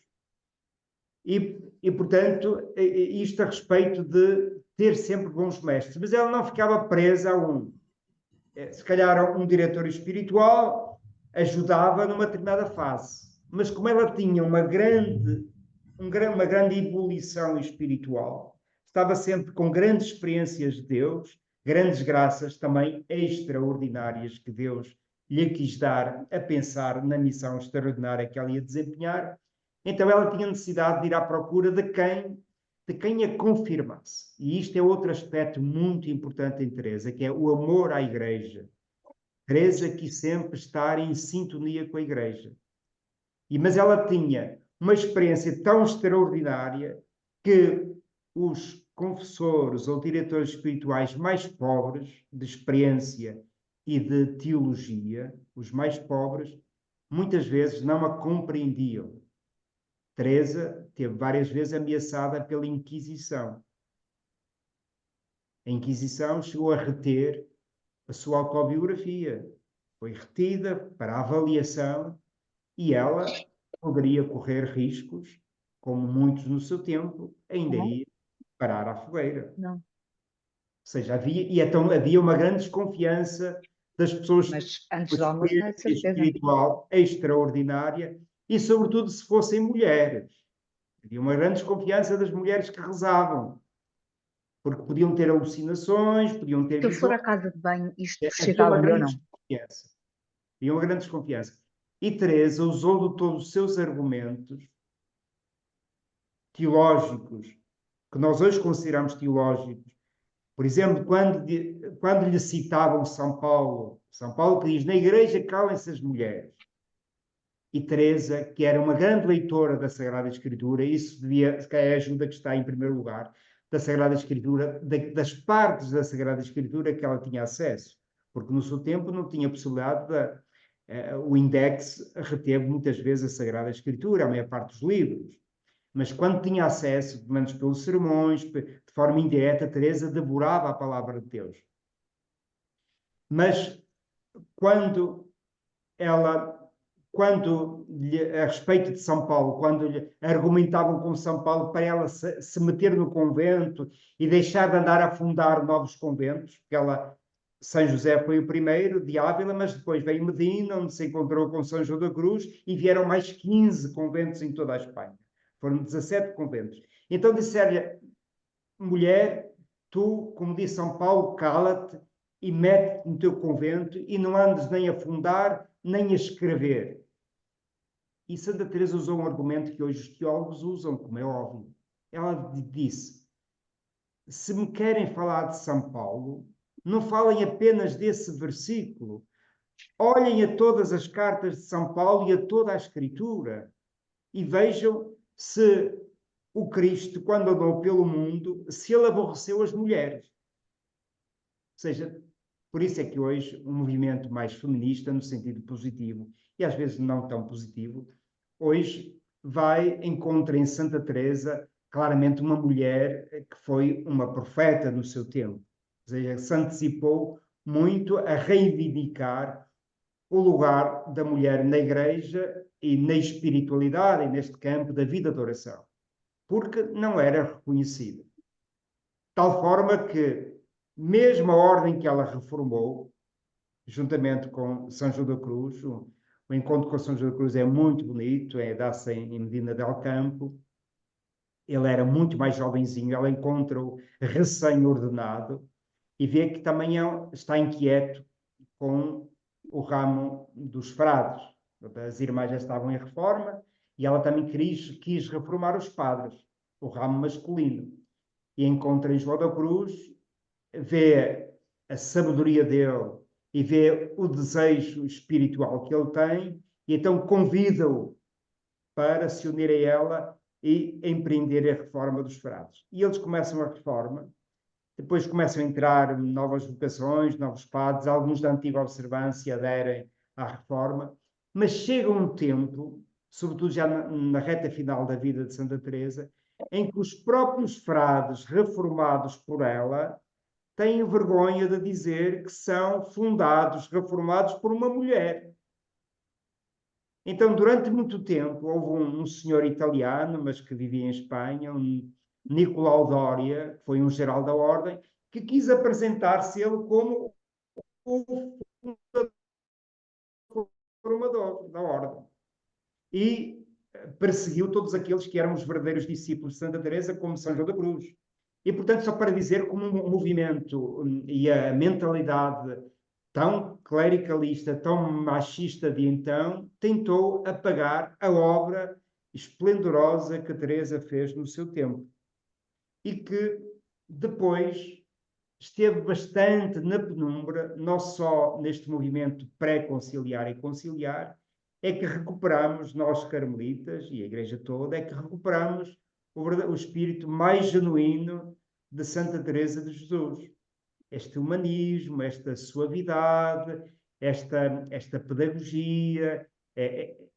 E portanto, isto a respeito de ter sempre bons mestres. Mas ela não ficava presa a se calhar um diretor espiritual ajudava numa determinada fase. Mas como ela tinha uma grande evolução espiritual, estava sempre com grandes experiências de Deus, grandes graças também extraordinárias que Deus lhe quis dar a pensar na missão extraordinária que ela ia desempenhar. Então ela tinha necessidade de ir à procura de quem a confirmasse. E isto é outro aspecto muito importante em Teresa, que é o amor à Igreja. Teresa quis sempre estar em sintonia com a Igreja. Mas ela tinha uma experiência tão extraordinária que os confessores ou diretores espirituais mais pobres de experiência e de teologia, os mais pobres, muitas vezes não a compreendiam. Teresa teve várias vezes ameaçada pela Inquisição. A Inquisição chegou a reter a sua autobiografia. Foi retida para avaliação e ela poderia correr riscos, como muitos no seu tempo, ainda ia parar à fogueira. Não. Ou seja, havia uma grande desconfiança das pessoas Mas antes com do almoço, não é de experiência certeza. espiritual extraordinária e, sobretudo, se fossem mulheres. Havia uma grande desconfiança das mulheres que rezavam, porque podiam ter alucinações, podiam ter Se eu for à visões. casa de banho, isto Havia chega uma ao ou grande não? desconfiança. Havia uma grande desconfiança. E Teresa usou de todos os seus argumentos teológicos, que nós hoje consideramos teológicos. Por exemplo, quando lhe citavam São Paulo que diz, na igreja calem-se as mulheres. E Teresa, que era uma grande leitora da Sagrada Escritura, isso devia, se calhar, ajuda que está em primeiro lugar, da Sagrada Escritura, das partes da Sagrada Escritura que ela tinha acesso. Porque no seu tempo não tinha possibilidade o Index reteve muitas vezes a Sagrada Escritura, a maior parte dos livros. Mas quando tinha acesso, pelo menos pelos sermões, de forma indireta, Teresa devorava a palavra de Deus. Mas quando a respeito de São Paulo, quando lhe argumentavam com São Paulo para ela se meter no convento e deixar de andar a fundar novos conventos, porque São José foi o primeiro de Ávila, mas depois veio Medina, onde se encontrou com São João da Cruz, e vieram mais 15 conventos em toda a Espanha. Foram 17 conventos. Então disseram-lhe, mulher, tu, como disse São Paulo, cala-te e mete-te no teu convento e não andes nem a fundar, nem a escrever. E Santa Teresa usou um argumento que hoje os teólogos usam, como é óbvio. Ela disse, se me querem falar de São Paulo, não falem apenas desse versículo. Olhem a todas as cartas de São Paulo e a toda a Escritura e vejam se o Cristo, quando andou pelo mundo, se ele aborreceu as mulheres. Ou seja, por isso é que hoje um movimento mais feminista, no sentido positivo, e às vezes não tão positivo, hoje encontra em Santa Teresa claramente uma mulher que foi uma profeta no seu tempo. Ou seja, se antecipou muito a reivindicar o lugar da mulher na Igreja e na espiritualidade e neste campo da vida de oração, porque não era reconhecida. De tal forma que, mesmo a ordem que ela reformou, juntamente com São João da Cruz, o encontro com São João da Cruz é muito bonito, dá-se em Medina del Campo. Ele era muito mais jovenzinho, ela encontra-o recém-ordenado e vê que também está inquieto com o ramo dos frades. As irmãs já estavam em reforma e ela também quis reformar os padres, o ramo masculino. E encontra em João da Cruz, vê a sabedoria dele e vê o desejo espiritual que ele tem, e então convida-o para se unir a ela e empreender a reforma dos frades. E eles começam a reforma, depois começam a entrar novas vocações, novos padres, alguns da antiga observância aderem à reforma, mas chega um tempo, sobretudo já na reta final da vida de Santa Teresa, em que os próprios frades reformados por ela têm vergonha de dizer que são fundados, reformados por uma mulher. Então, durante muito tempo, houve um senhor italiano, mas que vivia em Espanha, um Nicolau Doria, que foi um geral da ordem, que quis apresentar-se ele como o formador da ordem. E perseguiu todos aqueles que eram os verdadeiros discípulos de Santa Teresa, como São João da Cruz. E, portanto, só para dizer como o movimento e a mentalidade tão clericalista, tão machista de então, tentou apagar a obra esplendorosa que Teresa fez no seu tempo. E que depois esteve bastante na penumbra, não só neste movimento pré-conciliar e conciliar, é que recuperamos, nós carmelitas e a Igreja toda, é que recuperamos o espírito mais genuíno de Santa Teresa de Jesus. Este humanismo, esta suavidade, esta pedagogia,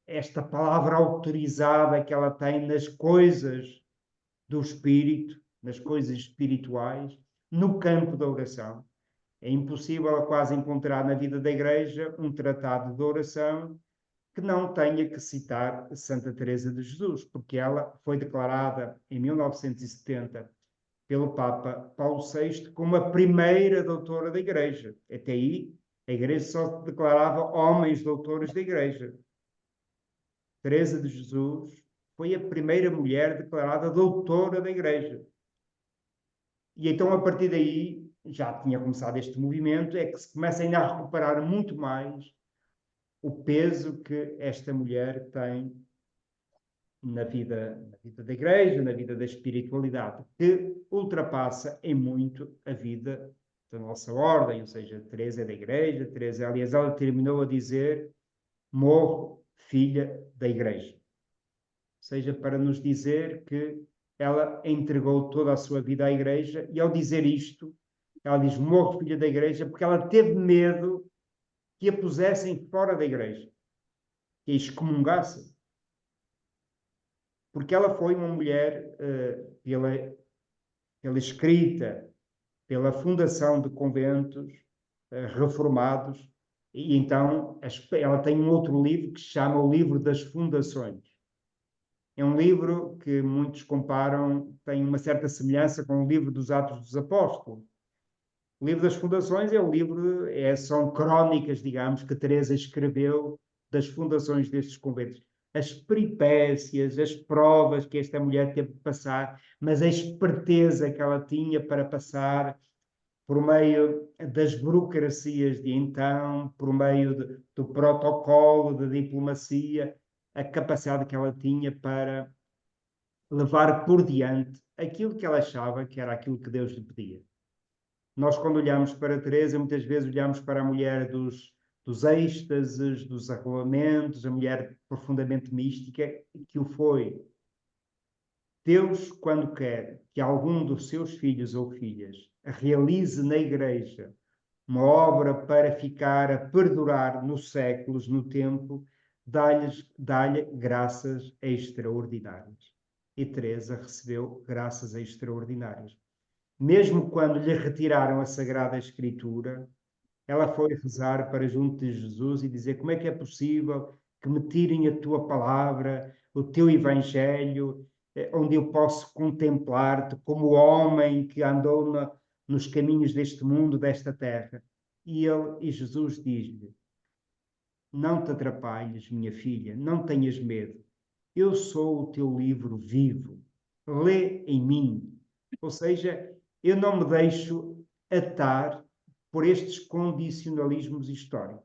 esta palavra autorizada que ela tem nas coisas do espírito, nas coisas espirituais, no campo da oração. É impossível quase encontrar na vida da Igreja um tratado de oração que não tenha que citar Santa Teresa de Jesus, porque ela foi declarada em 1970 pelo Papa Paulo VI como a primeira doutora da Igreja. Até aí, a Igreja só declarava homens doutores da Igreja. Teresa de Jesus foi a primeira mulher declarada doutora da Igreja. E então, a partir daí, já tinha começado este movimento, é que se começa ainda a recuperar muito mais o peso que esta mulher tem na vida da Igreja, na vida da espiritualidade, que ultrapassa em muito a vida da nossa ordem, ou seja, Teresa é da Igreja, Teresa, aliás, ela terminou a dizer: morro filha da Igreja. Ou seja, para nos dizer que ela entregou toda a sua vida à Igreja, e ao dizer isto, ela diz: morro filha da Igreja, porque ela teve medo que a pusessem fora da Igreja, que a excomungassem. Porque ela foi uma mulher, pela escrita, pela fundação de conventos reformados, e então ela tem um outro livro que se chama o Livro das Fundações. É um livro que muitos comparam, tem uma certa semelhança com o livro dos Atos dos Apóstolos. O livro das Fundações é o livro, são crónicas, digamos, que Teresa escreveu das fundações destes conventos. As peripécias, as provas que esta mulher teve de passar, mas a esperteza que ela tinha para passar por meio das burocracias de então, por meio do protocolo, da diplomacia, a capacidade que ela tinha para levar por diante aquilo que ela achava que era aquilo que Deus lhe pedia. Nós, quando olhamos para Teresa, muitas vezes olhamos para a mulher dos êxtases, dos arrobamentos, a mulher profundamente mística, que o foi. Deus, quando quer que algum dos seus filhos ou filhas realize na Igreja uma obra para ficar a perdurar nos séculos, no tempo, dá-lhe graças extraordinárias. E Teresa recebeu graças extraordinárias. Mesmo quando lhe retiraram a Sagrada Escritura, ela foi rezar para junto de Jesus e dizer: como é que é possível que me tirem a tua palavra, o teu evangelho, onde eu posso contemplar-te como homem que andou nos caminhos deste mundo, desta terra? E Jesus diz-lhe: não te atrapalhes, minha filha, não tenhas medo. Eu sou o teu livro vivo. Lê em mim. Ou seja, eu não me deixo atar por estes condicionalismos históricos.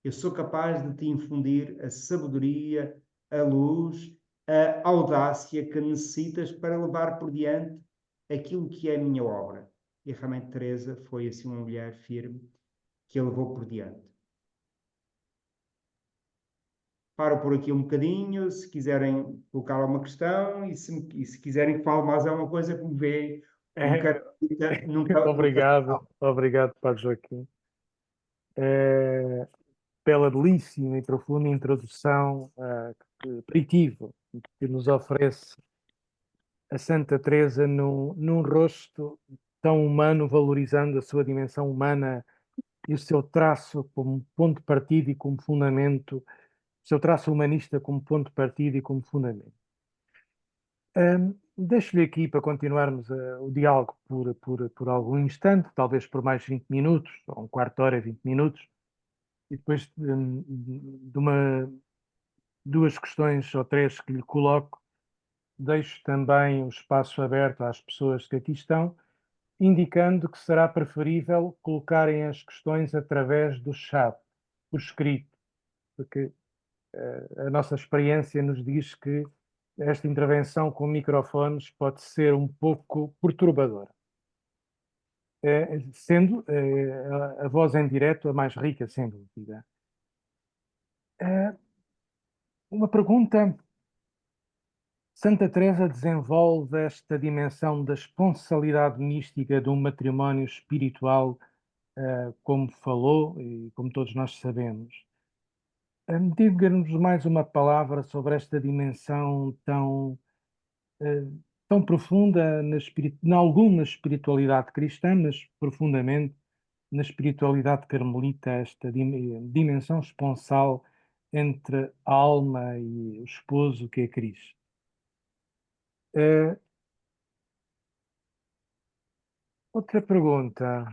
Eu sou capaz de te infundir a sabedoria, a luz, a audácia que necessitas para levar por diante aquilo que é a minha obra. E realmente Teresa foi assim uma mulher firme que a levou por diante. Paro por aqui um bocadinho, se quiserem colocar alguma questão e se quiserem que fale mais alguma coisa, como vê, nunca. Obrigado, obrigado, Padre Joaquim, pela belíssima e profunda introdução, aperitivo que nos oferece a Santa Teresa num rosto tão humano, valorizando a sua dimensão humana e o seu traço como ponto de partida e como fundamento, o seu traço humanista como ponto de partida e como fundamento. Deixo-lhe aqui para continuarmos o diálogo por algum instante, talvez por mais 20 minutos, ou um quarto de hora, 20 minutos, e depois de duas questões ou três que lhe coloco, deixo também o espaço aberto às pessoas que aqui estão, indicando que será preferível colocarem as questões através do chat, por escrito, porque a nossa experiência nos diz que esta intervenção com microfones pode ser um pouco perturbadora. Sendo a voz em direto a mais rica, sem dúvida. Uma pergunta. Santa Teresa desenvolve esta dimensão da esponsalidade mística de um matrimónio espiritual, como falou e como todos nós sabemos. Diga-nos mais uma palavra sobre esta dimensão tão profunda em alguma espiritualidade cristã, mas profundamente na espiritualidade carmelita, esta dimensão esponsal entre a alma e o esposo que é Cristo. Outra pergunta.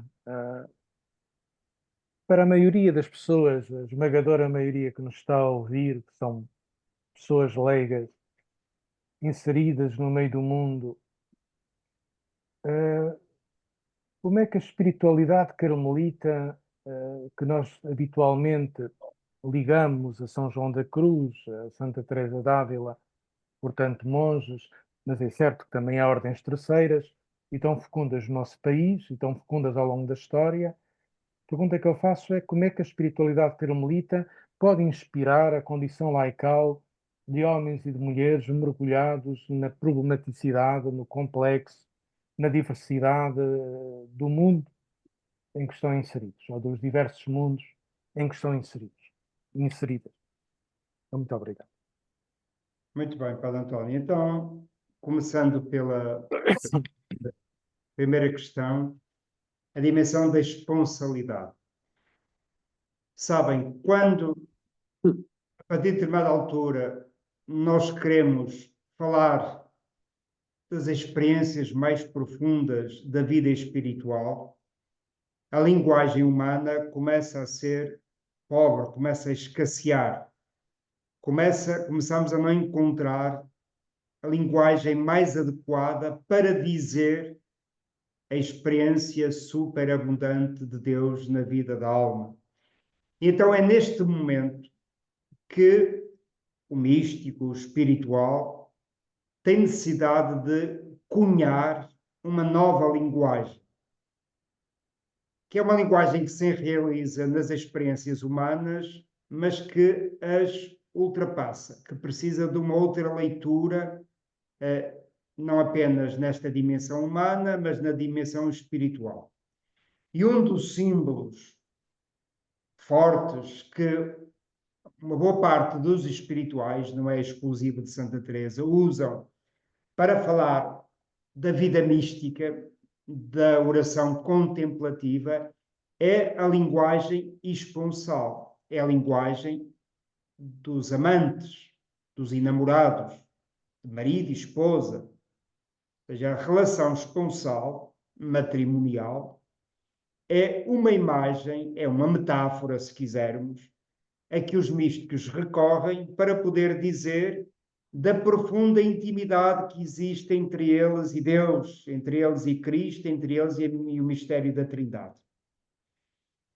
Para a maioria das pessoas, a esmagadora maioria que nos está a ouvir, que são pessoas leigas, inseridas no meio do mundo, como é que a espiritualidade carmelita, que nós habitualmente ligamos a São João da Cruz, a Santa Teresa d'Ávila, portanto monges, mas é certo que também há ordens terceiras, e tão fecundas no nosso país, e tão fecundas ao longo da história. A pergunta que eu faço é como é que a espiritualidade carmelita pode inspirar a condição laical de homens e de mulheres mergulhados na problematicidade, no complexo, na diversidade do mundo em que estão inseridos, ou dos diversos mundos em que estão inseridas. Muito obrigado. Muito bem, Padre António. Então, começando pela primeira questão, a dimensão da esponsalidade. Sabem, quando, a partir de determinada altura, nós queremos falar das experiências mais profundas da vida espiritual, a linguagem humana começa a ser pobre, começa a escassear. Começamos a não encontrar a linguagem mais adequada para dizer a experiência superabundante de Deus na vida da alma. Então é neste momento que o místico, o espiritual, tem necessidade de cunhar uma nova linguagem, que é uma linguagem que se realiza nas experiências humanas, mas que as ultrapassa, que precisa de uma outra leitura, não apenas nesta dimensão humana, mas na dimensão espiritual. E um dos símbolos fortes que uma boa parte dos espirituais, não é exclusivo de Santa Teresa, usam para falar da vida mística, da oração contemplativa, é a linguagem esponsal, é a linguagem dos amantes, dos enamorados, de marido e esposa. Ou seja, a relação esponsal, matrimonial, é uma imagem, é uma metáfora, se quisermos, a que os místicos recorrem para poder dizer da profunda intimidade que existe entre eles e Deus, entre eles e Cristo, entre eles e o mistério da Trindade.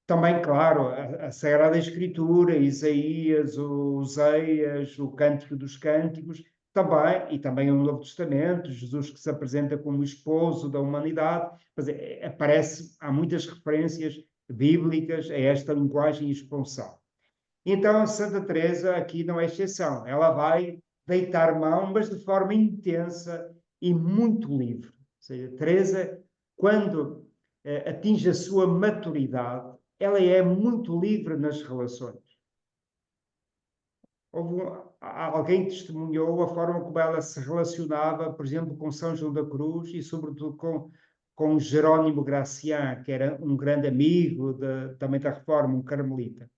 Também, claro, a Sagrada Escritura, Isaías, Oseias, o Cântico dos Cânticos, também, e também o Novo Testamento, Jesus que se apresenta como esposo da humanidade, mas há muitas referências bíblicas a esta linguagem esponsal. Então, a Santa Teresa aqui não é exceção. Ela vai deitar mão, mas de forma intensa e muito livre. Ou seja, Teresa, quando atinge a sua maturidade, ela é muito livre nas relações. Alguém testemunhou a forma como ela se relacionava, por exemplo, com São João da Cruz e, sobretudo, com Jerónimo Gracián, que era um grande amigo também da Reforma, um carmelita.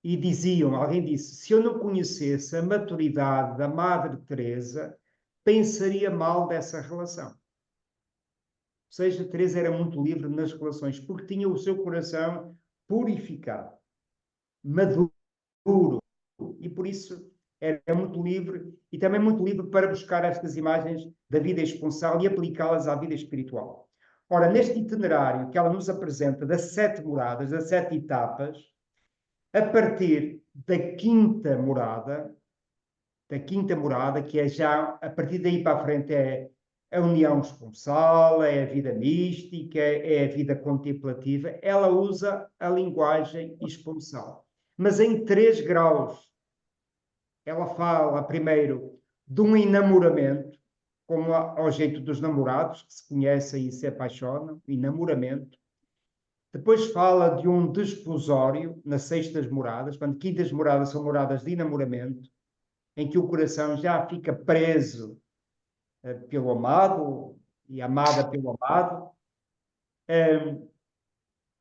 E alguém disse, se eu não conhecesse a maturidade da Madre Teresa, pensaria mal dessa relação. Ou seja, Teresa era muito livre nas relações, porque tinha o seu coração purificado, maduro, e por isso era muito livre e também muito livre para buscar estas imagens da vida esponsal e aplicá-las à vida espiritual. Ora, neste itinerário que ela nos apresenta das 7 moradas, das 7 etapas, a partir da quinta morada, que é já, a partir daí para a frente, é a união esponsal, é a vida mística, é a vida contemplativa, ela usa a linguagem esponsal. Mas em 3 graus. Ela fala primeiro de um enamoramento, como ao jeito dos namorados, que se conhecem e se apaixonam, enamoramento. Depois fala de um desposório, nas 6ª moradas, quando 5ª moradas são moradas de enamoramento, em que o coração já fica preso pelo amado e amada pelo amado.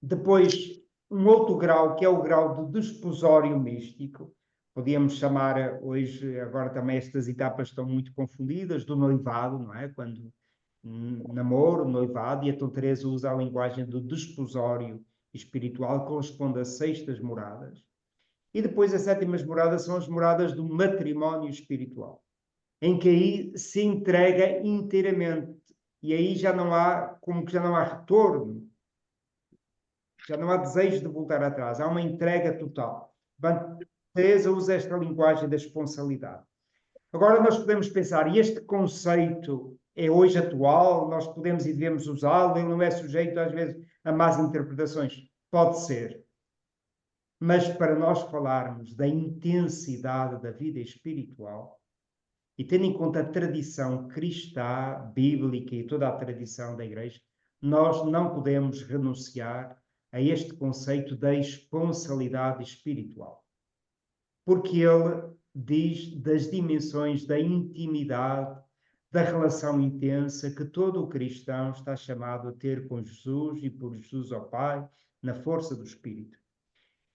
Depois, um outro grau, que é o grau do desposório místico. Podíamos chamar hoje, agora também estas etapas estão muito confundidas, do noivado, não é? Quando namoro, noivado, e a Tom Teresa usa a linguagem do desposório espiritual, que corresponde às 6ª moradas. E depois as 7ª moradas são as moradas do matrimónio espiritual, em que aí se entrega inteiramente. E aí já não há, como que já não há retorno, já não há desejo de voltar atrás, há uma entrega total. Teresa usa esta linguagem da esponsalidade. Agora nós podemos pensar, e este conceito é hoje atual, nós podemos e devemos usá-lo, ele não é sujeito às vezes a más interpretações. Pode ser. Mas para nós falarmos da intensidade da vida espiritual, e tendo em conta a tradição cristã, bíblica e toda a tradição da Igreja, nós não podemos renunciar a este conceito da esponsalidade espiritual. Porque ele diz das dimensões da intimidade, da relação intensa que todo o cristão está chamado a ter com Jesus e por Jesus ao Pai, na força do Espírito.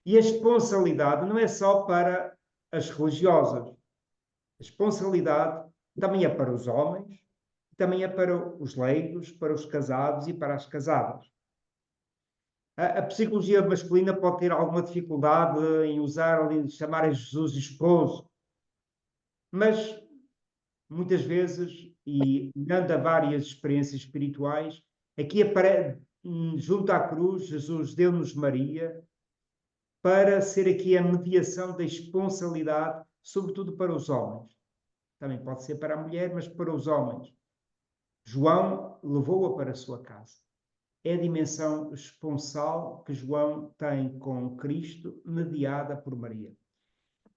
E a esponsalidade não é só para as religiosas. A esponsalidade também é para os homens, também é para os leigos, para os casados e para as casadas. A psicologia masculina pode ter alguma dificuldade em usar, em chamar a Jesus esposo, mas muitas vezes, e dando a várias experiências espirituais, aqui junto à cruz, Jesus deu-nos Maria para ser aqui a mediação da esponsalidade, sobretudo para os homens. Também pode ser para a mulher, mas para os homens. João levou-a para a sua casa. É a dimensão esponsal que João tem com Cristo, mediada por Maria.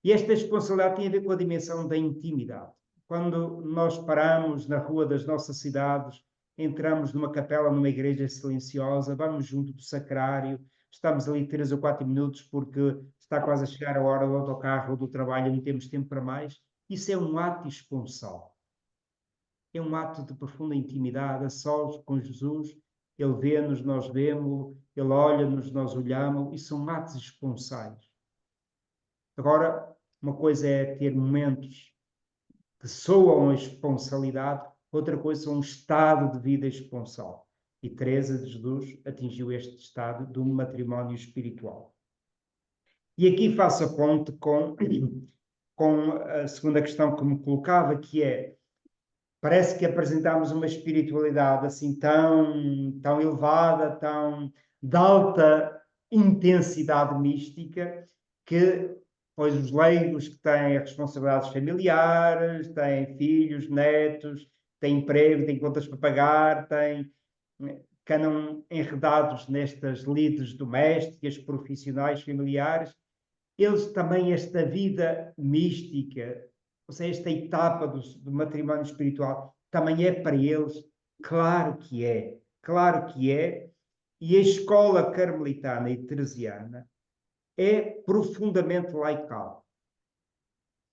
E esta esponsalidade tem a ver com a dimensão da intimidade. Quando nós paramos na rua das nossas cidades, entramos numa capela, numa igreja silenciosa, vamos junto do sacrário, estamos ali 3 ou 4 minutos porque está quase a chegar a hora do autocarro ou do trabalho e não temos tempo para mais, isso é um ato esponsal. É um ato de profunda intimidade, a sós com Jesus. Ele vê-nos, nós vemos, ele olha-nos, nós olhamos, e são atos esponsais. Agora, uma coisa é ter momentos que soam a esponsalidade, outra coisa é um estado de vida esponsal. E Teresa de Jesus atingiu este estado de um matrimónio espiritual. E aqui faço a ponte com a segunda questão que me colocava, que é, parece que apresentámos uma espiritualidade assim tão elevada, tão de alta intensidade mística, que pois os leigos que têm responsabilidades familiares, têm filhos, netos, têm emprego, têm contas para pagar, que andam enredados nestas lides domésticas, profissionais, familiares, eles também, esta vida mística, ou seja, esta etapa do matrimónio espiritual, também é para eles? Claro que é. Claro que é. E a escola carmelitana e teresiana é profundamente laical.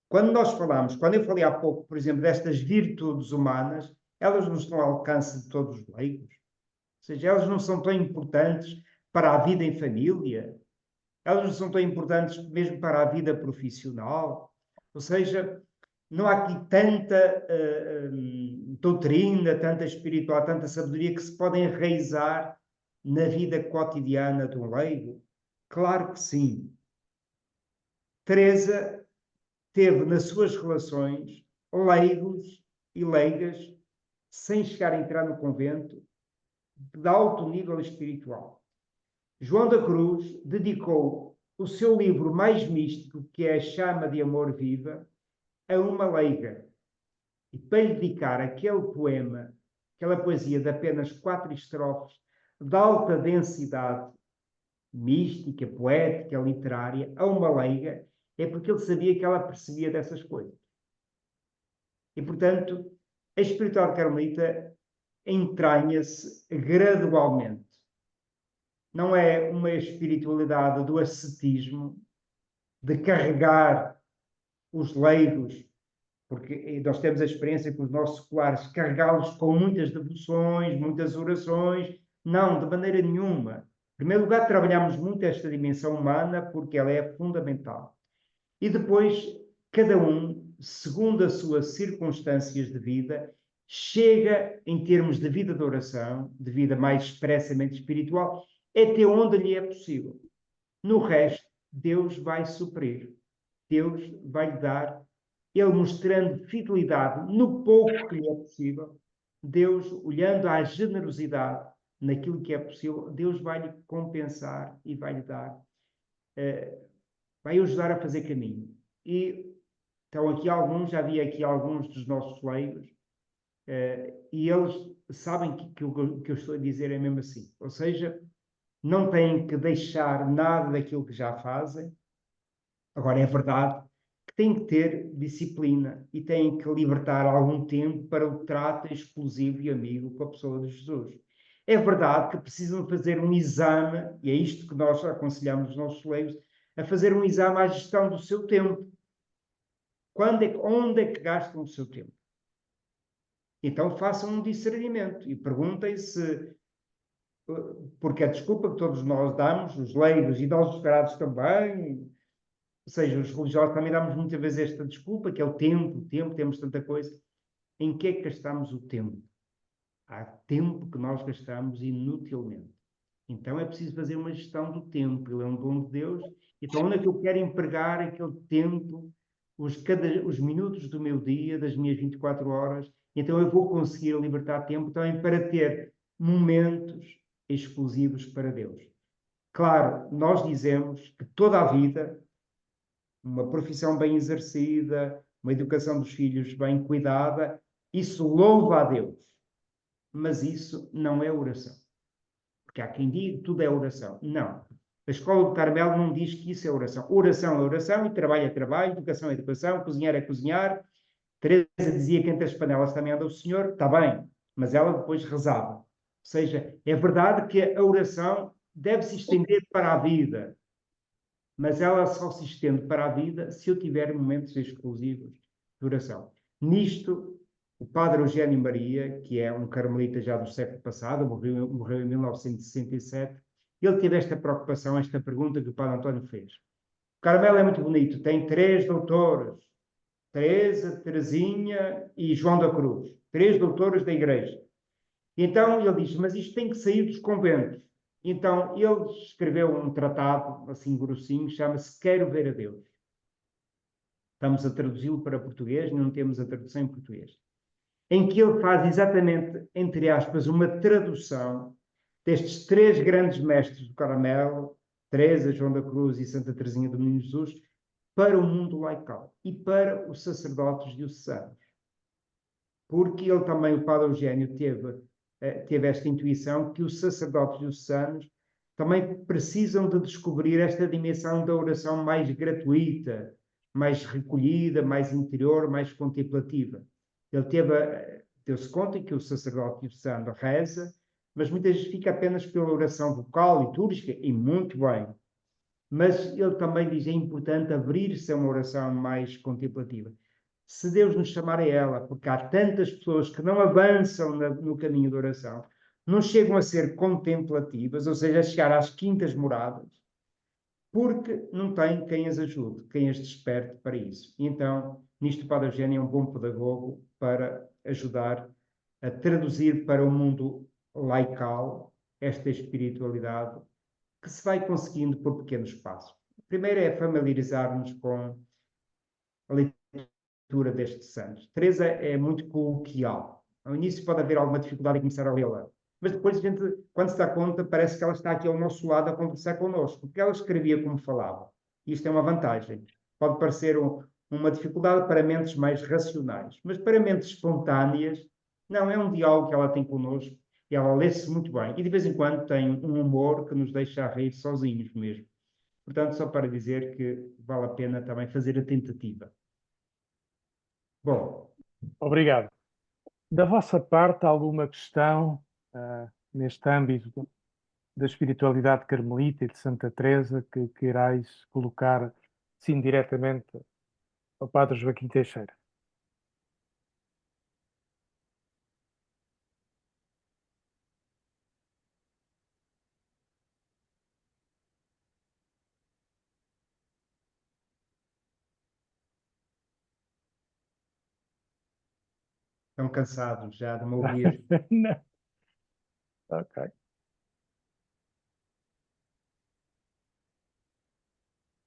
Quando eu falei há pouco, por exemplo, destas virtudes humanas, elas não estão ao alcance de todos os leigos. Ou seja, elas não são tão importantes para a vida em família, elas não são tão importantes mesmo para a vida profissional. Ou seja, não há aqui tanta doutrina, tanta espiritualidade, tanta sabedoria que se podem enraizar na vida cotidiana de um leigo? Claro que sim. Teresa teve nas suas relações leigos e leigas, sem chegar a entrar no convento, de alto nível espiritual. João da Cruz dedicou o seu livro mais místico, que é A Chama de Amor Viva, a uma leiga. E para lhe dedicar aquele poema, aquela poesia de apenas 4 estrofes, de alta densidade mística, poética, literária, a uma leiga, é porque ele sabia que ela percebia dessas coisas. E, portanto, a espiritualidade carmelita entranha-se gradualmente. Não é uma espiritualidade do ascetismo, de carregar os leigos, porque nós temos a experiência com os nossos seculares, carregá-los com muitas devoções, muitas orações. Não, de maneira nenhuma. Em primeiro lugar, trabalhamos muito esta dimensão humana, porque ela é fundamental. E depois, cada um, segundo as suas circunstâncias de vida, chega, em termos de vida de oração, de vida mais expressamente espiritual, até onde lhe é possível. No resto, Deus vai suprir. Deus vai lhe dar, ele mostrando fidelidade no pouco que lhe é possível. Deus, olhando à generosidade naquilo que é possível, Deus vai lhe compensar e vai lhe dar, vai ajudar a fazer caminho. E estão aqui alguns, já vi aqui alguns dos nossos leigos, e eles sabem que o que eu estou a dizer é mesmo assim. Ou seja, não têm que deixar nada daquilo que já fazem. Agora, é verdade que têm que ter disciplina e têm que libertar algum tempo para o trato exclusivo e amigo com a pessoa de Jesus. É verdade que precisam fazer um exame, e é isto que nós aconselhamos os nossos leigos, a fazer um exame à gestão do seu tempo. Onde é que gastam o seu tempo? Então façam um discernimento e perguntem-se, porque a desculpa que todos nós damos, os leigos e nós os grados também, ou seja, os religiosos também damos muitas vezes esta desculpa, que é o tempo, temos tanta coisa. Em que é que gastamos o tempo? Há tempo que nós gastamos inutilmente. Então é preciso fazer uma gestão do tempo. Ele é um dom de Deus. Então onde é que eu quero empregar aquele tempo, os minutos do meu dia, das minhas 24 horas? Então eu vou conseguir libertar tempo também para ter momentos exclusivos para Deus. Claro, nós dizemos que toda a vida, uma profissão bem exercida, uma educação dos filhos bem cuidada, isso louva a Deus. Mas isso não é oração. Porque há quem diga que tudo é oração. Não. A Escola do Carmelo não diz que isso é oração. Oração é oração e trabalho é trabalho, educação é educação, cozinhar é cozinhar. Teresa dizia que entre as panelas também anda o Senhor. Está bem, mas ela depois rezava. Ou seja, é verdade que a oração deve se estender para a vida, mas ela só se estende para a vida se eu tiver momentos exclusivos de oração. Nisto, o padre Eugênio Maria, que é um carmelita já do século passado, morreu em 1967, ele teve esta preocupação, esta pergunta que o padre António fez. O Carmelo é muito bonito, tem 3 doutores, Teresa, Teresinha e João da Cruz, 3 doutores da Igreja. Então ele diz, mas isto tem que sair dos conventos. Então ele escreveu um tratado, assim grossinho, chama-se Quero Ver a Deus. Estamos a traduzi-lo para português, não temos a tradução em português. Em que ele faz exatamente, entre aspas, uma tradução destes 3 grandes mestres do Carmelo, Teresa, João da Cruz e Santa Teresinha do Menino Jesus, para o mundo laical e para os sacerdotes diocesanos. Porque ele também, o padre Eugênio, teve esta intuição que os sacerdotes diocesanos também precisam de descobrir esta dimensão da oração mais gratuita, mais recolhida, mais interior, mais contemplativa. Ele deu-se conta que o sacerdote diocesano reza, mas muitas vezes fica apenas pela oração vocal, litúrgica, e muito bem. Mas ele também diz que é importante abrir-se a uma oração mais contemplativa. Se Deus nos chamar a ela, porque há tantas pessoas que não avançam no caminho da oração, não chegam a ser contemplativas, ou seja, a chegar às quintas moradas, porque não têm quem as ajude, quem as desperte para isso. E então, nisto o Padre Eugênio é um bom pedagogo para ajudar a traduzir para o mundo laical esta espiritualidade que se vai conseguindo por pequenos passos. Primeiro é familiarizar-nos com a leitura destes santos. Teresa é muito coloquial. Ao início pode haver alguma dificuldade em começar a lê-la, mas depois a gente, quando se dá conta, parece que ela está aqui ao nosso lado a conversar connosco, porque ela escrevia como falava. E isto é uma vantagem. Pode parecer uma dificuldade para mentes mais racionais, mas para mentes espontâneas, não, é um diálogo que ela tem connosco e ela lê-se muito bem. E de vez em quando tem um humor que nos deixa a rir sozinhos mesmo. Portanto, só para dizer que vale a pena também fazer a tentativa. Bom, Obrigado. Da vossa parte, alguma questão neste âmbito da espiritualidade carmelita e de Santa Teresa que queirais colocar, sim, diretamente ao Padre Joaquim Teixeira? estão cansados já de me ouvir. Não. Ok.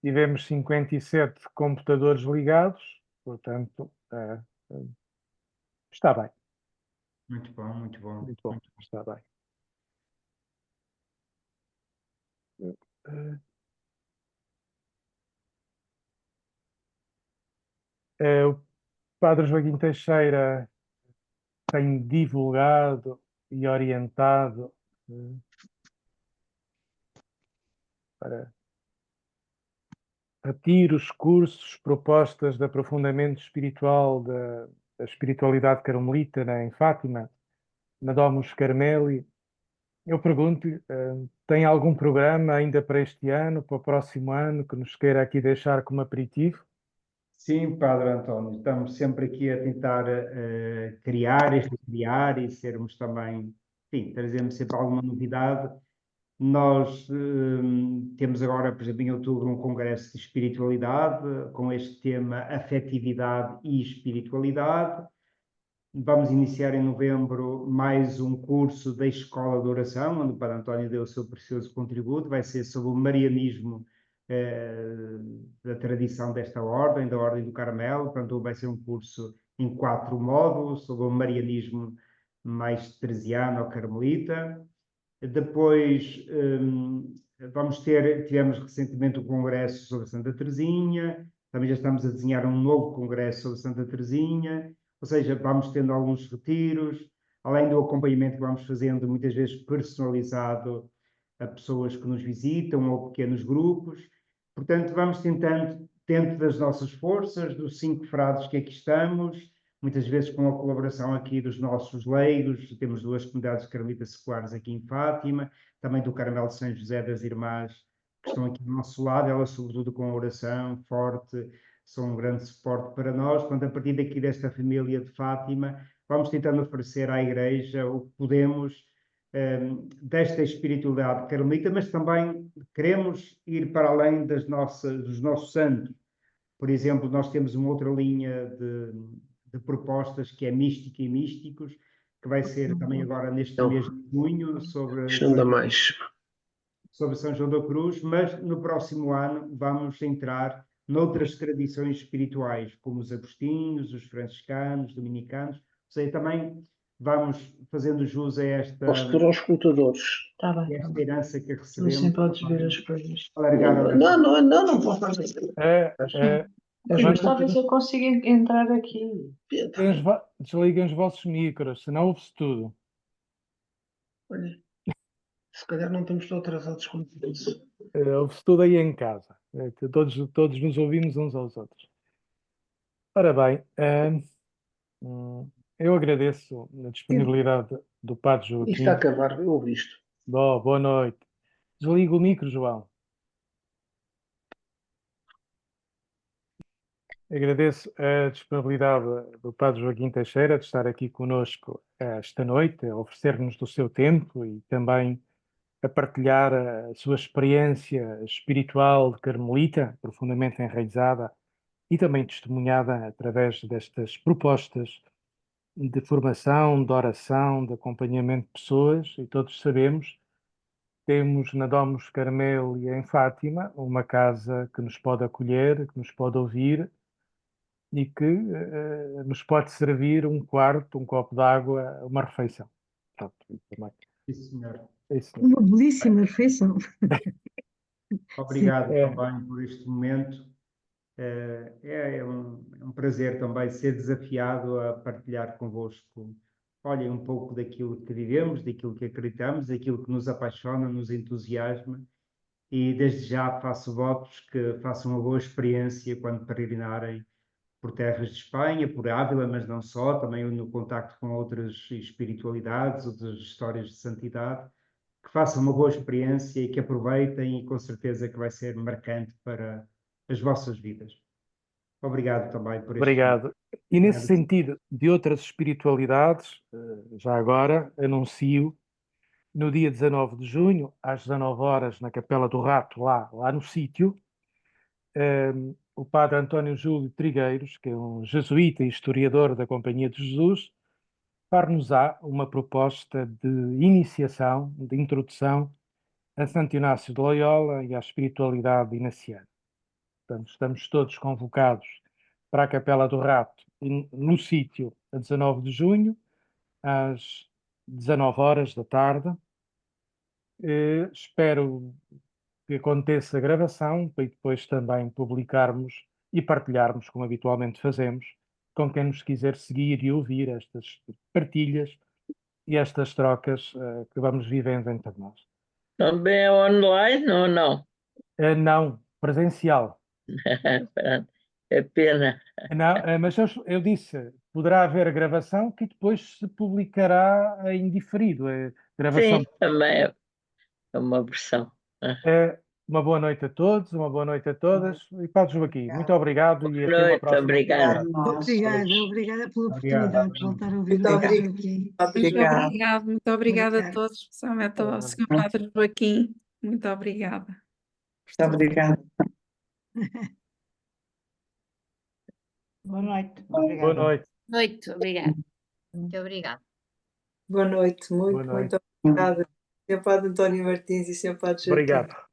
Tivemos 57 computadores ligados, portanto, está bem. Muito bom, muito bom. Muito bom, está bem. O Padre Joaquim Teixeira tem divulgado e orientado para retiros, cursos, propostas de aprofundamento espiritual da espiritualidade carmelita em Fátima, na Domus Carmeli. Eu pergunto-lhe, tem algum programa ainda para este ano, para o próximo ano, que nos queira aqui deixar como aperitivo? Sim, Padre António, estamos sempre aqui a tentar criar e recriar e sermos também, enfim, trazemos sempre alguma novidade. Nós temos agora, por exemplo, em outubro, um congresso de espiritualidade com este tema afetividade e espiritualidade. Vamos iniciar em novembro mais um curso da Escola de Oração, onde o Padre António deu o seu precioso contributo. Vai ser sobre o marianismo da tradição desta ordem, da Ordem do Carmelo. Portanto, vai ser um curso em 4 módulos sobre o marianismo mais teresiano ou carmelita. Depois tivemos recentemente um congresso sobre Santa Teresinha, também já estamos a desenhar um novo congresso sobre Santa Teresinha, ou seja, vamos tendo alguns retiros, além do acompanhamento que vamos fazendo, muitas vezes personalizado a pessoas que nos visitam ou pequenos grupos. Portanto, vamos tentando, dentro das nossas forças, dos 5 frades que aqui estamos, muitas vezes com a colaboração aqui dos nossos leigos, temos 2 comunidades carmelitas seculares aqui em Fátima, também do Carmelo de São José das Irmãs, que estão aqui do nosso lado, elas sobretudo com a oração forte, são um grande suporte para nós. Portanto, a partir daqui desta família de Fátima, vamos tentando oferecer à Igreja o que podemos desta espiritualidade carmelita, mas também queremos ir para além dos nossos santos. Por exemplo, nós temos uma outra linha de propostas que é Mística e Místicos, que vai ser também agora neste mês de junho sobre São João da Cruz, mas no próximo ano vamos entrar noutras tradições espirituais, como os agostinhos, os franciscanos, os dominicanos, ou seja, também vamos fazendo jus a Posso pôr aos escutadores. Está bem. esta herança que Tu recebemos. assim podes ver as coisas. Alargar Não posso fazer. Mas talvez eu consiga entrar aqui. Desliguem os vossos micros, senão ouve-se tudo. Olha, se calhar não estamos tão atrasados como isso. Ouve-se tudo aí em casa. Que todos nos ouvimos uns aos outros. Ora bem, eu agradeço a disponibilidade do Padre Joaquim. Isto está a acabar, eu ouvi isto. Boa noite. Desliga o micro, João. Agradeço a disponibilidade do Padre Joaquim Teixeira de estar aqui conosco esta noite, a oferecer-nos do seu tempo e também a partilhar a sua experiência espiritual de carmelita, profundamente enraizada e também testemunhada através destas propostas de formação, de oração, de acompanhamento de pessoas. E todos sabemos, temos na Domus Carmeli em Fátima uma casa que nos pode acolher, que nos pode ouvir e que nos pode servir um quarto, um copo de água, uma refeição. Pronto, também. Sim, senhor. É isso mesmo. Uma belíssima refeição. Obrigado É. também por este momento. É um prazer também ser desafiado a partilhar convosco, olhem, um pouco daquilo que vivemos, daquilo que acreditamos, daquilo que nos apaixona, nos entusiasma, e desde já faço votos que façam uma boa experiência quando peregrinarem por terras de Espanha, por Ávila, mas não só, também no contacto com outras espiritualidades, outras histórias de santidade, que façam uma boa experiência e que aproveitem, e com certeza que vai ser marcante para as vossas vidas. Obrigado também por este. Obrigado. E nesse sentido de outras espiritualidades, já agora anuncio, no dia 19 de junho, às 19 horas, na Capela do Rato, lá no sítio, o padre António Júlio Trigueiros, que é um jesuíta e historiador da Companhia de Jesus, far-nos-á uma proposta de iniciação, de introdução a Santo Inácio de Loyola e à espiritualidade inaciana. Portanto, estamos todos convocados para a Capela do Rato, no sítio, a 19 de junho, às 19 horas da tarde. Espero que aconteça a gravação para depois também publicarmos e partilharmos, como habitualmente fazemos, com quem nos quiser seguir e ouvir estas partilhas e estas trocas que vamos vivendo entre nós. Também é online ou não? Não, presencial. É pena. Não, mas eu disse, poderá haver a gravação que depois se publicará em diferido. Gravação. Sim, também é uma versão. Uma boa noite a todos, uma boa noite a todas. E Padre Joaquim, muito obrigado e até uma Noite, próxima. obrigado. Obrigada pela oportunidade de voltar a ouvir o Muito Padre obrigada. Joaquim. Muito obrigada a Obrigada. todos, especialmente ao Sr. Padre Joaquim. Muito obrigada. Muito obrigada. Boa noite. Boa noite. Muito obrigada. Muito obrigada. Boa noite, Boa noite. muito obrigada. Sr. Padre António Martins e Sr. Padre Joaquim. Obrigado.